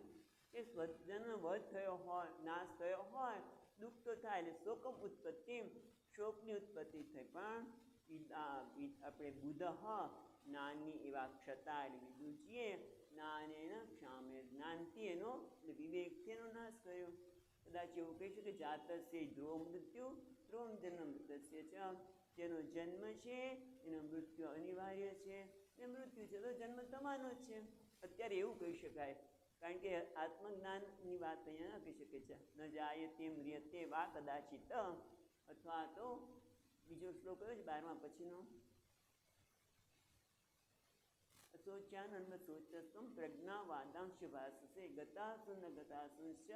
Speaker 1: કે સ્વજનનો વધ થયો હોય, નાશ થયો હોય, દુઃખ તો થાય. એટલે શોકમ ઉત્પત્તિમ, શોકની ઉત્પત્તિ થઈ. પણ આપણે બુધ જ્ઞાની એવા ક્ષતા એટલે વિદુરજીએ જ્ઞાનેન ક્ષામે, જ્ઞાનથી એનો વિવેકથી એનો નાશ કર્યો. કદાચ એવું કહી શકે જાતસ્ય ધ્રુવ મૃત્યુ ધ્રુવમ જન્મ મૃત્યસ્ય છે. જેનો જન્મ છે એનો મૃત્યુ અનિવાર્ય છે, ને મૃત્યુ છે તો જન્મ તમારો જ છે. અત્યારે એવું કહી શકાય, કારણ કે આત્મજ્ઞાનની વાત અહીંયા ન કહી શકે છે. ન જાયતે મ્રિયતે વા કદાચિત. અથવા તો બીજો શ્લોક કયો છે 12મા પછીનો? શોચાનન્મશોચસ્ત્વમ પ્રજ્ઞાવાદાંશ ભાષસે ગતાસુ ન ગતાસુશ્ચ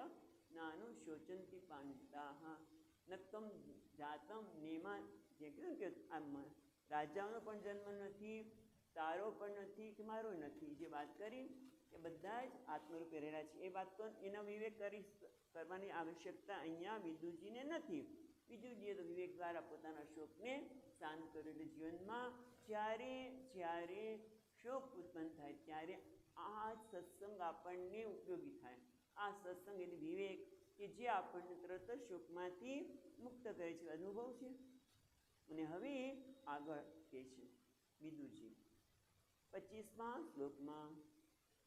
Speaker 1: નાનું શોચંતી પાંડિતાઃ નક્તમ જાતમ નેમા. જે કહ્યું કે આમ રાજાઓનો પણ જન્મ નથી, તારો પણ નથી, કે મારો નથી, જે વાત કરી એ બધા જ આત્મરૂપે રહેલા છે. એ વાત તો એના વિવેક કરવાની આવશ્યકતા અહીંયા વિદુરજીને નથી. વિદુરજીએ તો વિવેક દ્વારા પોતાના શોકને શાંત કર્યો. એટલે જીવનમાં જ્યારે શોક ઉત્પન્ન થાય ત્યારે આ સત્સંગ આપણને ઉપયોગી થાય. આ સત્સંગ એટલે વિવેક, કે જે આપણને તરત જ શોકમાંથી મુક્ત કરે છે. અનુભવ છે. અને હવે આગળ કહે છે વિદુરજી 25મા શ્લોકમાં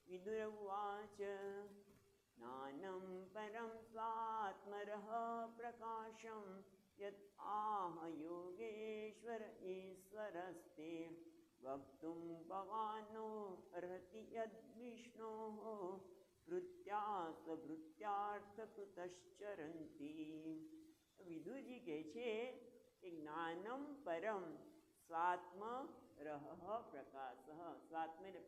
Speaker 1: વિદુર ઉવાચ જ્ઞાનમ પરમ સ્વાત્મરઃ પ્રકાશમ યત આહ યોગેશ્વર ઈશ્વરસ્તે વક્તુમ ભવાનો અર્હતિ યદ વિષ્ણોઃ વૃત્યાર્થ કૃતશ્ચરંતી. વિદુરજી કહે છે કે જ્ઞાનમ પરમ સ્વાત્મ રહ પ્રકાશ. સ્વાત્મ એટલે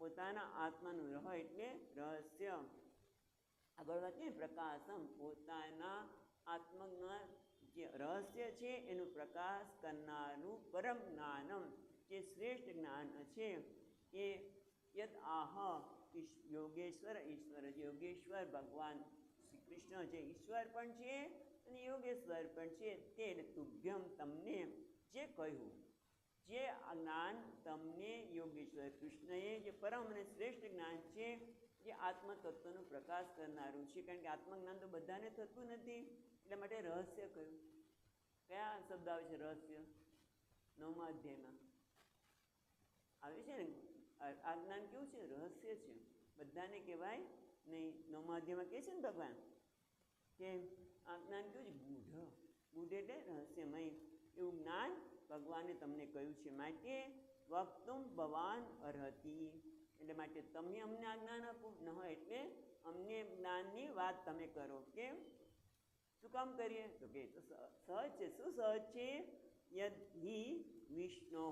Speaker 1: પોતાના આત્માનું, રહ એટલે રહસ્ય. આગળ વાત છે પ્રકાશમ, પોતાના આત્મજ્ઞાન જે રહસ્ય છે એનું પ્રકાશ કરનારું પરમ જ્ઞાનમ, જે શ્રેષ્ઠ જ્ઞાન છે એ યદ આહ યોગેશ્વર ઈશ્વર. યોગેશ્વર ભગવાન શ્રી કૃષ્ણ જે ઈશ્વર પણ છે અને યોગેશ્વર પણ છે. તે તુભ્યમ તમને જે કહ્યું, જે જ્ઞાન તમને યોગેશ્વર કૃષ્ણએ જે પરમ અને શ્રેષ્ઠ જ્ઞાન છે, જે આત્મતત્વનો પ્રકાશ કરનારું છે. કારણ કે આત્મજ્ઞાન તો બધાને થતું નથી, એટલા માટે રહસ્ય કહ્યું. કયા શબ્દ આવે છે રહસ્ય? 9મા અધ્યાયમાં આવે છે ને. આ જ્ઞાન કેવું છે? રહસ્ય છે, બધાને કહેવાય નહીં. 9મા અધ્યાયમાં કહે છે ને ભગવાન કે આ જ્ઞાન કેવું છે? ગૂઢ એટલે રહસ્યમય. એવું જ્ઞાન ભગવાને તમને કહ્યું છે. માટે વક્તુમ ભવાન અર્હતિ, એટલે માટે તમે અમને આ જ્ઞાન આપો. ન એટલે અમને જ્ઞાનની વાત તમે કરો. કેમ? શું કામ કરીએ? તો કે તો સહજ છે. શું સહજ છે? યદ હિ વિષ્ણો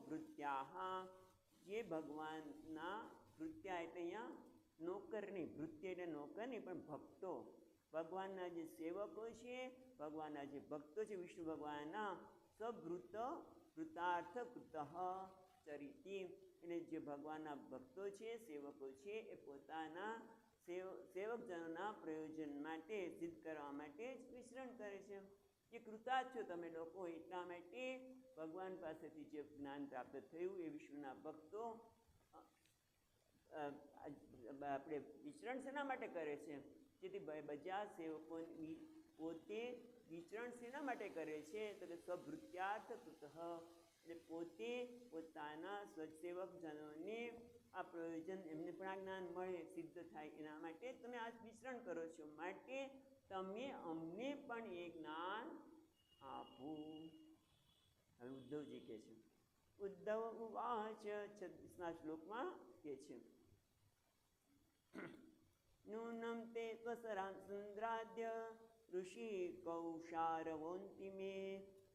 Speaker 1: ભૃત્યાહ, જે ભગવાનના ભૃત્યા એટલે અહીંયા નોકર નહીં, ભૃત્ય એટલે નોકર નહીં પણ ભક્તો, ભગવાનના જે સેવકો છે, ભગવાનના જે ભક્તો છે વિષ્ણુ ભગવાનના, સભૃત ભૃતાર્થ કૃત ચરિતિ, એટલે જે ભગવાનના ભક્તો છે, સેવકો છે, એ પોતાના સેવકજનોના પ્રયોજન માટે, સિદ્ધ કરવા માટે જ વિચરણ કરે છે. જે કૃતાર્થ છો તમે લોકો એટલા માટે ભગવાન પાસેથી જે જ્ઞાન પ્રાપ્ત થયું એ વિશ્વના ભક્તો આપણે વિચરણ શેના માટે કરે છે? જેથી બધા સેવકો પોતે વિચરણ શેના માટે કરે છે? તો કે સ્વભૃત્યાર્થ કૃત, એટલે પોતે પોતાના સ્વસેવકજનોને આ પ્રયોજન, એમને પણ આ જ્ઞાન મળે, સિદ્ધ થાય, એના માટે તમે આ વિચરણ કરો છો, માટે તમે અમને પણ એ જ્ઞાન આપો. હવે ઉદ્ધવજી કહે છે, ઉદ્ધવ ઉવાચ 36મા શ્લોકમાં કહે છે, નૂનમ તે ત્વસરાં સુંદ્રાદ્ય ઋષિ કૌશારવોન્તિ મે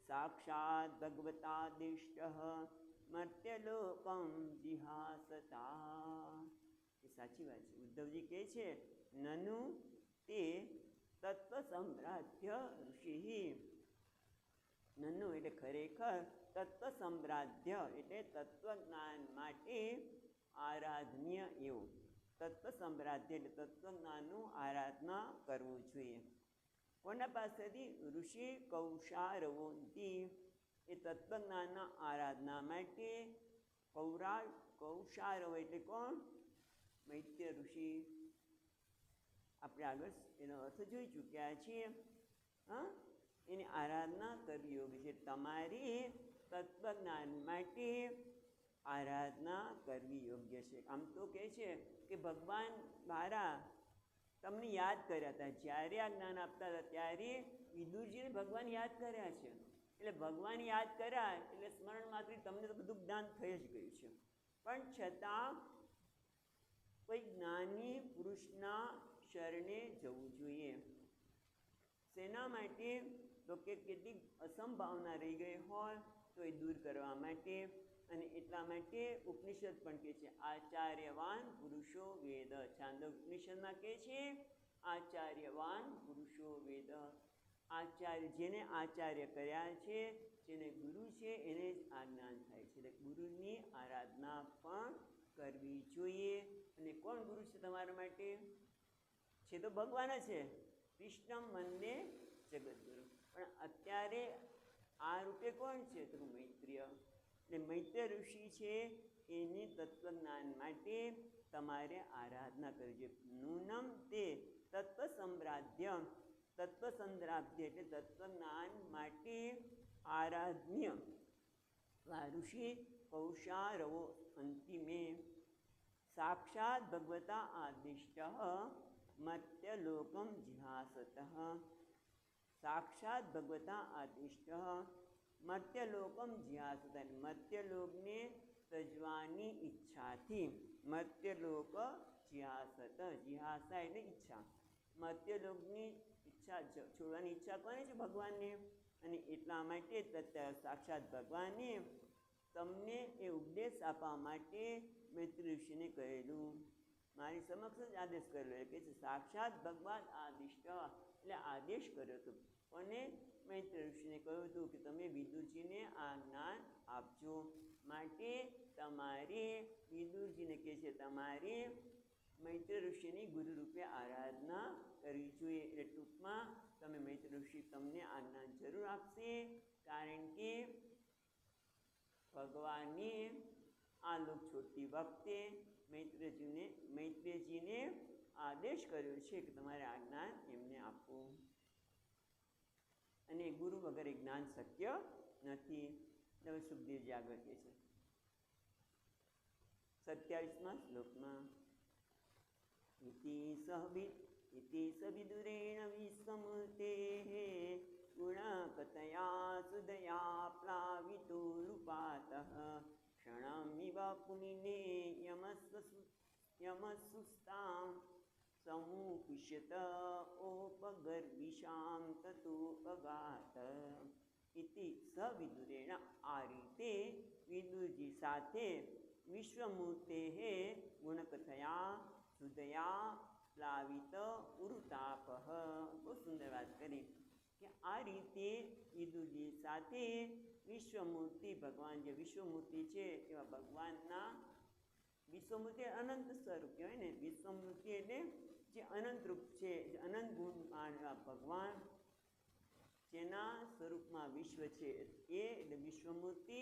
Speaker 1: સાક્ષાત ભગવતાદિષ્ટ મર્ત્યલોકમ જિહાસતા. એ સાચી વાત છે. ઉદ્ધવજી કહે છે, નનુ તે તત્વ સમ્રાધ્ય ઋષિ, નનુ એટલે ખરેખર, તત્વ સમ્રાધ્ય એટલે તત્વજ્ઞાન માટે આરાધનીય એવું, તત્વ સમ્રાધ્ય એટલે તત્વજ્ઞાનનું આરાધના કરવું જોઈએ. કોના પાસેથી? ઋષિ કૌશારવોન્તિ, એ તત્વજ્ઞાનના આરાધના માટે. કૌશારવ એટલે કોણ? મૈત્ય ઋષિ. આપણે આગળ એનો અર્થ જોઈ ચૂક્યા છીએ. હા, એની આરાધના કરવી યોગ્ય છે. તમારી તત્વજ્ઞાન માટે આરાધના કરવી યોગ્ય છે. આમ તો કહે છે કે ભગવાન દ્વારા તમને યાદ કર્યા હતા. જ્યારે આ જ્ઞાન આપતા હતા ત્યારે વિદુરજીને ભગવાન યાદ કર્યા છે. એટલે ભગવાન યાદ કર્યા એટલે સ્મરણ માત્ર તમને તો બધું જ્ઞાન થઈ જ ગયું છે. પણ છતાં કોઈ જ્ઞાની પુરુષના શરણે જવું જોઈએ. શેના માટે? તો કે કેટલીક અસંભાવના રહી ગઈ હોય તો એ દૂર કરવા માટે. અને એટલા માટે ઉપનિષદ પણ કહે છે, આચાર્યવાન પુરુષો વેદ. છાંદોગ્ય ઉપનિષદમાં કહે છે, આચાર્યવાન પુરુષો વેદ. આચાર્ય, જેને આચાર્ય કર્યા છે, જેને ગુરુ છે, એને જ આ જ્ઞાન થાય છે. એટલે ગુરુની આરાધના પણ કરવી જોઈએ. અને કોણ ગુરુ છે તમારા માટે? છે તો ભગવાન જ છે. કૃષ્ણ વંદે જગદગુરુ. પણ અત્યારે આ રૂપે કોણ છે? તો મૈત્રીય. એટલે મૈત્ય ઋષિ છે, એની તત્વજ્ઞાન માટે તમારે આરાધના કરવી જોઈએ. નૂનમ તે તત્વ સમ્રાધ્ય, તત્વ સંદ્રાધ્ય એટલે તત્વજ્ઞાન માટે આરાધ્ય ઋષિ કૌશારવો અંતિમે સાક્ષાત ભગવતા આદિષ્ટ મર્ત્યલોકમ જિહાસત. સાક્ષાત ભગવતા આદિષ્ટ મર્ત્યલોકમ જિહાસત, મર્ત્યલોકને તજવાની ઈચ્છાથી. મર્ત્યલોક જિહાસત, જિહાસા એટલે ઈચ્છા. મર્ત્યલોકની ઈચ્છા, છોડવાની ઈચ્છા કોને છે? ભગવાનને. અને એટલા માટે સાક્ષાત ભગવાને તમને એ ઉપદેશ આપવા માટે મૈત્રી ઋષિને કહેલું, મારી સમક્ષ જ આદેશ કરેલો. એટલે કે સાક્ષાત ભગવાન આદિષ્ટ એટલે આદેશ કર્યો હતો. અને મૈત્રી ઋષિને કહ્યું હતું કે તમે વિદુરજીને આ જ્ઞાન આપજો. માટે તમારે વિદુરજીને કહે છે, તમારે મૈત્રી ઋષિની ગુરુ રૂપે આરાધના કરવી જોઈએ. એટલે ટૂંકમાં તમે મૈત્રી ઋષિ તમને આ જ્ઞાન જરૂર આપશે, કારણ કે ભગવાને આ લોક છોડતી વખતે મૈત્રેયજીને આદેશ કર્યો છે કે તમારે આ જ્ઞાન એમને આપવું. અને ગુરુ વગર જ્ઞાન શક્ય નથી. હવે સુખદેવજી આગળ કહે છે 27મા શ્લોકમાં, ઇતિ સવિદુરેણ વિશ્વમૂર્તેઃ ગુણકતયા સુદયા પ્લાવિતો રૂપાતઃ ક્ષણમિવ પુનિને યમસુસ્તાં સમુપુષ્યત ઓપગર્વિષામ તતુ અગાત ઇતિ સવિદુરેણ. આ રીતે વિદુરજી સાથે વિશ્વમૂર્તે ગુણકથયા સુદયા પ્લાવિત ઉરુતાપ. બહુ સુંદર વાત કરી કે આ રીતે વિદુરજી સાથે વિશ્વમૂર્તિ ભગવાન, જે વિશ્વમૂર્તિ છે એવા ભગવાનના, વિશ્વમૂર્તિ અનંત સ્વરૂપ કહેવાય ને, વિશ્વમૂર્તિ એટલે જે અનંત રૂપ છે, જે અનંત ગુણ ભગવાન જેના સ્વરૂપમાં વિશ્વ છે એ એટલે વિશ્વમૂર્તિ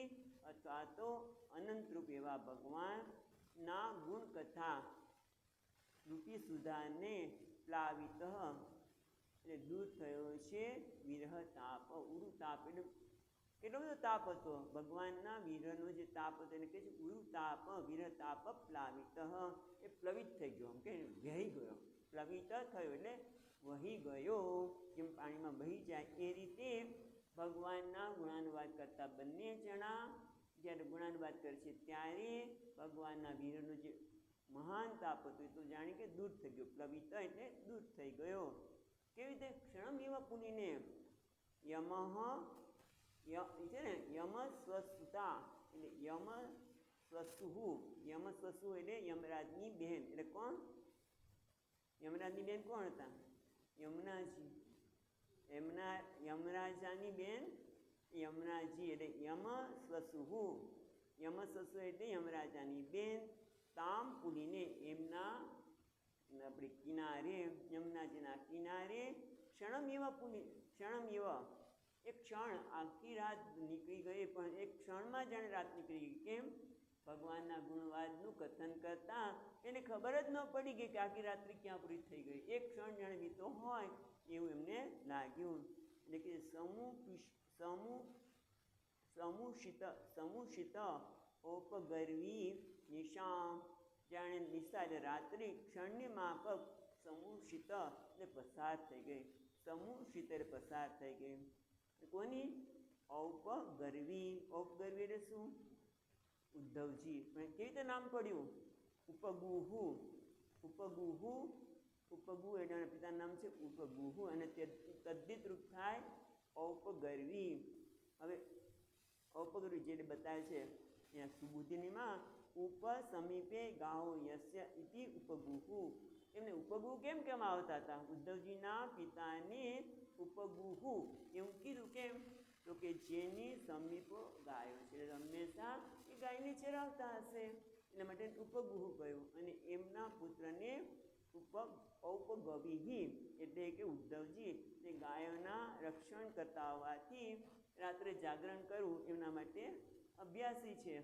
Speaker 1: અથવા તો અનંતરૂપ એવા ભગવાનના ગુણ કથા રૂપી સુધાને પ્લાવિત એટલે દૂર થયો છે વિરહ તાપ. ઉરુ તાપ એટલે કેટલો બધો તાપ હતો ભગવાનના વિરહનો જે તાપ હતો એને કહે છે ઉરુ તાપ. વિરહ તાપ પ્લાવિત એ પ્લવિત થઈ ગયો, એમ કે વહી ગયો. પ્લવિત થયો એટલે વહી ગયો, જેમ પાણીમાં વહી જાય એ રીતે ભગવાનના ગુણાનુવાદ કરતા બંને જણા જ્યારે ગુણાનુવાદ કરે છે ત્યારે ભગવાનના વિરહનો જે મહાન તાપ હતો એ તો જાણી કે દૂર થઈ ગયો. પ્લવિત એટલે દૂર થઈ ગયો. કેવી રીતે? ક્ષણમ એવા પુનીને યમઃ છે ને, યમ સ્વસુતા એટલે યમ સ્વસુહુ. યમ સ્વસુ એટલે યમરાજની બહેન. એટલે કોણ? યમરાજની બેન કોણ હતા? યમુનાજી. યમરાજાની બેન યમુનાજી એટલે યમ સ્વસુહુ. યમ સ્વસુ એટલે યમરાજાની બેન. તામ પુલીને એમના આપણે કિનારે, યમુનાજીના કિનારે ક્ષણમ એવા પુલી. ક્ષણમ એવા એક ક્ષણ, આખી રાત નીકળી ગઈ પણ એક ક્ષણમાં જાણે રાત નીકળી ગઈ. કેમ? ભગવાનના ગુણવાદનું કથન કરતા એને ખબર જ ન પડી ગઈ કે આખી રાત્રિ ક્યાં પૂરી થઈ ગઈ. એક ક્ષણ જાણે વીતો હોય એવું એમને લાગ્યું. એટલે કે સમુષિત ઓપગર્વી નિશા. જાણે નિશા એટલે રાત્રિ ક્ષણની માફક સમુષિત એટલે પસાર થઈ ગઈ. સમુષિત એટલે પસાર થઈ ગઈ. કોની? ઔપગર્વી. ઔપગર્વી એટલે શું? ઉદ્ધવજી. પણ કેવી રીતે નામ પડ્યું? ઉપગુહુ. ઉપગુહુ. ઉપગુ એટલે પિતાનું નામ છે ઉપગુહુ અને તે તદ્દિત રૂપ થાય ઔપગર્વી. હવે ઔપગર્વી જે બતાવે છે અહીંયા સુબુદ્ધિનીમાં ઉપ સમીપે ગાઓ યસ્ય ઇતિ ઉપગુહુ. એમને ઉપગુ કેમ આવતા હતા? ઉદ્ધવજીના પિતાને ઉપગુહુ એવું કીધું. કેમ? તો કે જેની સમીપ ગાયો છે એટલે હંમેશા એ ગાયને ચરાવતા હશે એટલા માટે ઉપગુહુ કહ્યું. અને એમના પુત્રને ઔપગવિહી એટલે કે ઉદ્ધવજી તે ગાયોના રક્ષણ કરતા હોવાથી રાત્રે જાગરણ કરવું એમના માટે અભ્યાસી છે.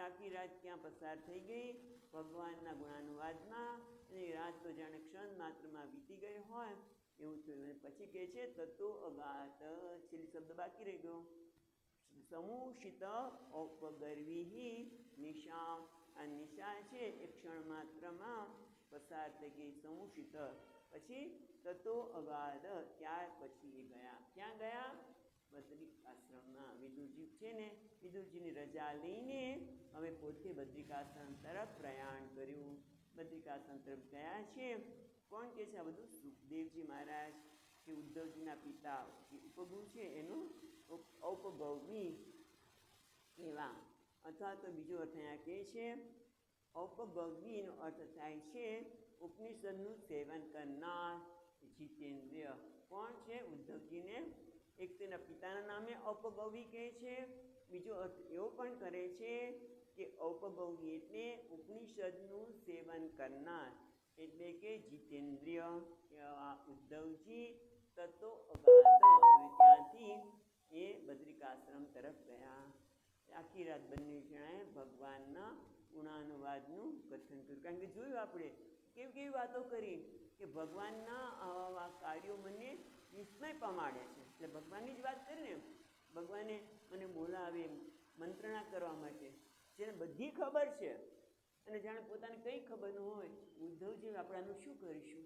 Speaker 1: આખી રાત ક્યાં પસાર થઈ ગઈ ભગવાનના ગુણાનુવાદમાં, અને રાત તો જાણે ક્ષણ માત્રમાં વીતી ગઈ હોય એવું થયું. અને પછી કહે છે તત્વો અગાત. છેલ્લી શબ્દ બાકી રહી ગયો. સમુષિત ઔપગર્વી નિશા. આ નિશા છે એ ક્ષણ માત્રમાં પસાર થઈ ગઈ. સમુષિત પછી તત્વો અગાધ. ત્યાર પછી એ ગયા. ક્યાં ગયા? બદ્રિક આશ્રમમાં. વિદુરજી છે ને, વિદુરજીની રજા લઈને હવે પોતે બદ્રિકાશ્રમ તરફ પ્રયાણ કર્યું. બદ્રિકાશ્રમ તરફ ગયા છે. કોણ કહે છે આ બધું? સુખદેવજી મહારાજ કે ઉદ્ધવજીના પિતા જે ઉપગુ છે એનું ઔપગૌવી એવા. અથવા તો બીજો અર્થ અહીંયા કહે છે ઔપગૌવીનો અર્થ થાય છે ઉપનિષદનું સેવન કરનાર જીતેન્દ્રિય. કોણ છે? ઉદ્ધવજીને એક તેના પિતાના નામે ઔપગૌવી કહે છે. બીજો અર્થ એવો પણ કરે છે કે ઔપગૌવી એટલે ઉપનિષદનું સેવન કરનાર એટલે કે જીતેન્દ્રિય એવા ઉદ્ધવજી તત્વો અગાધ. ત્યાંથી એ બદ્રિકાશ્રમ તરફ ગયા. આખી રાત બંને જણાએ ભગવાનના ગુણાનુવાદનું કથન કર્યું. કારણ કે જોયું આપણે કેવી કેવી વાતો કરી કે ભગવાનના આવા કાર્યો મને વિસ્મય પમાડે છે. એટલે ભગવાનની જ વાત કરીને ભગવાને મને બોલાવે મંત્રણા કરવા માટે, જેને બધી ખબર છે અને જાણે પોતાને કંઈ ખબર ન હોય ઉદ્ધવજી આપણે આનું શું કરીશું.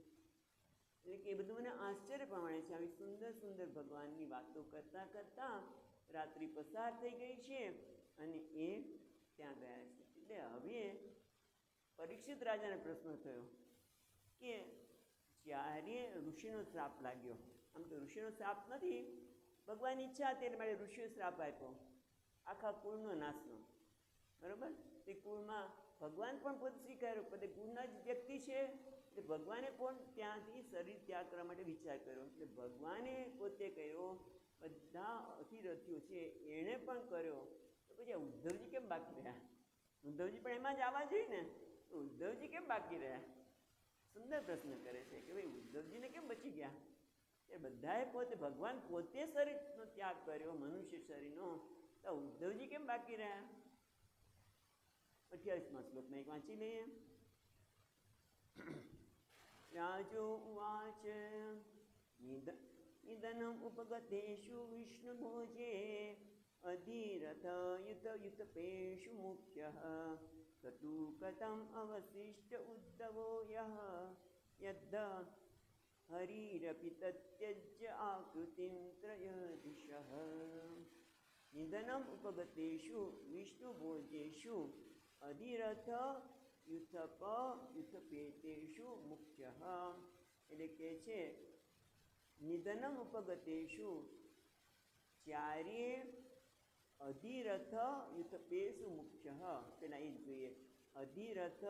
Speaker 1: એટલે કે એ બધું મને આશ્ચર્ય પ્રમાણે છે. આવી સુંદર સુંદર ભગવાનની વાતો કરતાં કરતાં રાત્રિ પસાર થઈ ગઈ છે અને એ ત્યાં ગયા છે. એટલે હવે પરીક્ષિત રાજાને પ્રશ્ન થયો કે ત્યારે ઋષિનો શ્રાપ લાગ્યો. આમ તો ઋષિનો શ્રાપ નથી, ભગવાનની ઈચ્છા હતી એટલે મારે ઋષિએ શ્રાપ આપ્યો આખા કુળનો નાશનો. બરાબર? તે કુળમાં ભગવાન પણ પોતે સ્વીકાર્યો, પોતે કુળના જ વ્યક્તિ છે એટલે ભગવાને પણ ત્યાંથી શરીર ત્યાગ કરવા માટે વિચાર કર્યો. એટલે ભગવાને પોતે કર્યો, બધા અધિરથીઓ છે એણે પણ કર્યો, તો પછી ઉદ્ધવજી કેમ બાકી રહ્યા? ઉદ્ધવજી પણ એમાં જ આવવા જોઈએ ને, તો ઉદ્ધવજી કેમ બાકી રહ્યા? સુંદર પ્રશ્ન કરે છે કે ભાઈ ઉદ્ધવજીને કેમ બચી ગયા? એ બધાએ પોતે ભગવાન પોતે શરીરનો ત્યાગ કર્યો, મનુષ્ય શરીરનો, તો ઉદ્ધવજી કેમ બાકી રહ્યા? 28મા શ્લોકમાં એક વાંચી લઈએ. રાજો ઉવાચ નિધનમ ઉપગતેષુ વિષ્ણુભોજે અધિરથ યુતપેષુ મુખ્યઃ તતુ કથમ અવશિષ્ટ ઉદ્ધવો યઃ યદ્ધ હરિરપિ તત્યજ્ય આકૃતિમ ત્રયદિશઃ. નિધનમ ઉપગતેષુ વિષ્ણુભોજેષુ અધિરથ યુથપેતેષુ મુખ્યઃ. એટલે કે છે નિધનમ ઉપગતેષુ, જ્યારે અધિરથ યુથપેષુ મુખ્યઃ, પેલા એ જોઈએ, અધિરથ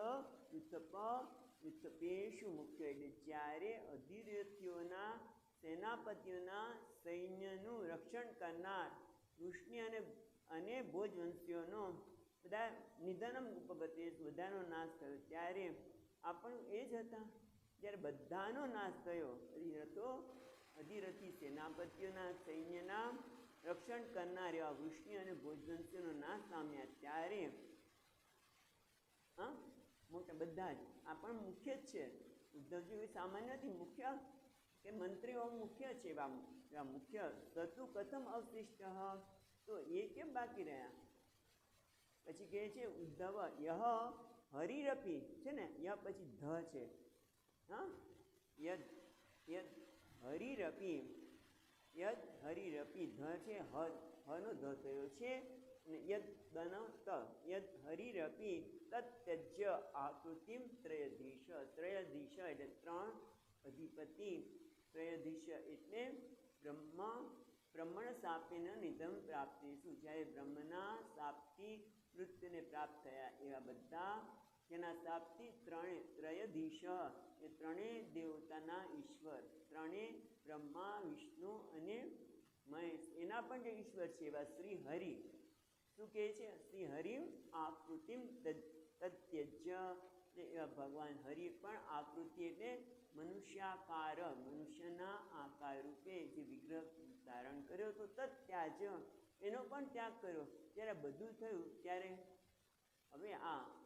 Speaker 1: યુથપેષુ મુખ્ય, એટલે જ્યારે અધિરથીઓના સેનાપતિઓના સૈન્યનું રક્ષણ કરનાર વૃષ્ણિ અને ભોજવંશીઓનો બધા નિધનમ ઉપગતેષુ, બધાનો નાશ થયો. ત્યારે આપણું એ જ હતા જ્યારે બધાનો નાશ થયો. અધિરથી સેનાપતિઓના સૈન્યના રક્ષણ કરનાર એવા વૃષ્ણિ અને ભોજવંશીઓનો નાશ પામ્યા ત્યારે મોટા બધા જ આ પણ મુખ્ય જ છે. ઉદ્ધવજી સામાન્ય નથી, મુખ્ય કે મંત્રીઓ મુખ્ય છે, એવા મુખ્ય. તતુ કથમ અવશિષ્ટ, તો એ કેમ બાકી રહ્યા? પછી કહે છે ઉદ્ધવ યહ હરિરપી છે ને, યહ પછી ધ છે, હા, યદ હરિરપી, યદ હરિરપી, ધ છે, હનો ધ થયો છે, અને યદ દનો ત, યદ હરિરપી તત્યજ્ય આકૃતિમ ત્રયધીશ. ત્રયધીશ એટલે ત્રણ અધિપતિ, ત્રયધીશ એટલે બ્રહ્મણ શાપેન નિધન પ્રાપ્તિશું, જ્યારે બ્રહ્મના શાપથી મૃત્યુને પ્રાપ્ત થયા એવા બધા જેના શાપથી ત્રયધીશ એ ત્રણેય દેવતાના ઈશ્વર, ત્રણેય બ્રહ્મા વિષ્ણુ અને મહેશ, એના પણ જે ઈશ્વર છે એવા શ્રી હરિ શું કહે છે? શ્રી હરિ આકૃતિમ તત્યજ્ય, એવા ભગવાન હરિ પણ આકૃતિ એટલે મનુષ્યાકાર, મનુષ્યના આકાર રૂપે જે વિગ્રહ ધારણ કર્યો તો તત્યાજ, એનો પણ ત્યાગ કર્યો. જ્યારે બધું થયું ત્યારે હવે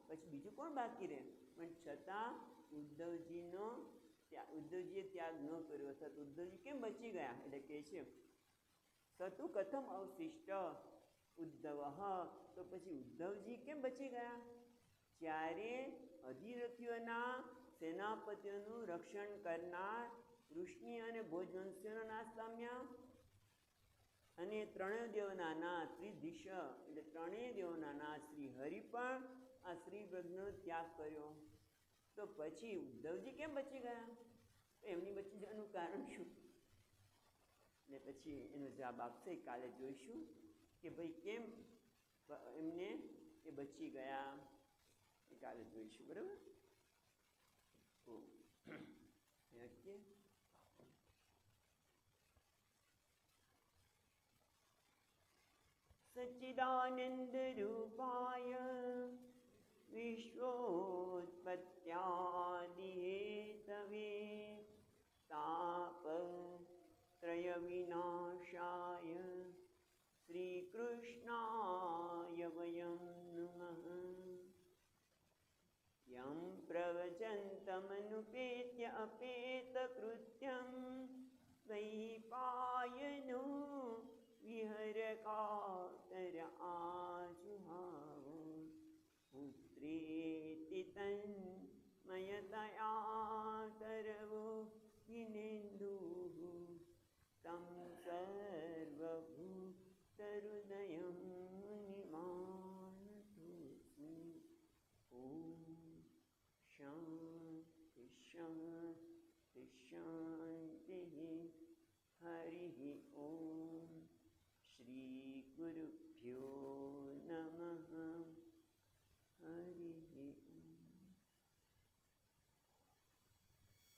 Speaker 1: પછી બીજું કોણ બાકી રહે? પણ છતાં ઉદ્ધવજીએ ત્યાગ ન કર્યો, અથવા ઉદ્ધવજી કેમ બચી ગયા? એટલે કહે છે સતુ કથમ અવશિષ્ટ ઉદ્ધવ, તો પછી ઉદ્ધવજી કેમ બચી ગયા? જ્યારે અધિરથીઓના સેનાપતિઓનું રક્ષણ કરનાર વૃષ્ણિ અને ભોજવંશીઓનો નાશ પામ્યા, અને ત્રણેય દેવોના નાશ, ત્રિદિશ એટલે ત્રણેય દેવોના નાશ, શ્રી હરિ પણ આ શ્રી બ્રહ્મનો ત્યાગ કર્યો, તો પછી ઉદ્ધવજી કેમ બચી ગયા? એમની બચી જવાનું કારણ શું? ને પછી એનો જવાબ આપશે, કાલે જોઈશું કે ભાઈ કેમ એમને એ બચી ગયા, એ કાલે જોઈશું. બરાબર? સચ્ચિદાનંદ રૂપાય વિશ્વોત્પત્યાદિ હેતવે તાપત્રય વિનાશાય શ્રી કૃષ્ણાય વયં નમઃ. યં પ્રવચन्तમનુપેત્ય અપેતકૃત્યં વૈપાયનો વિહરકાતર આજુહાવ.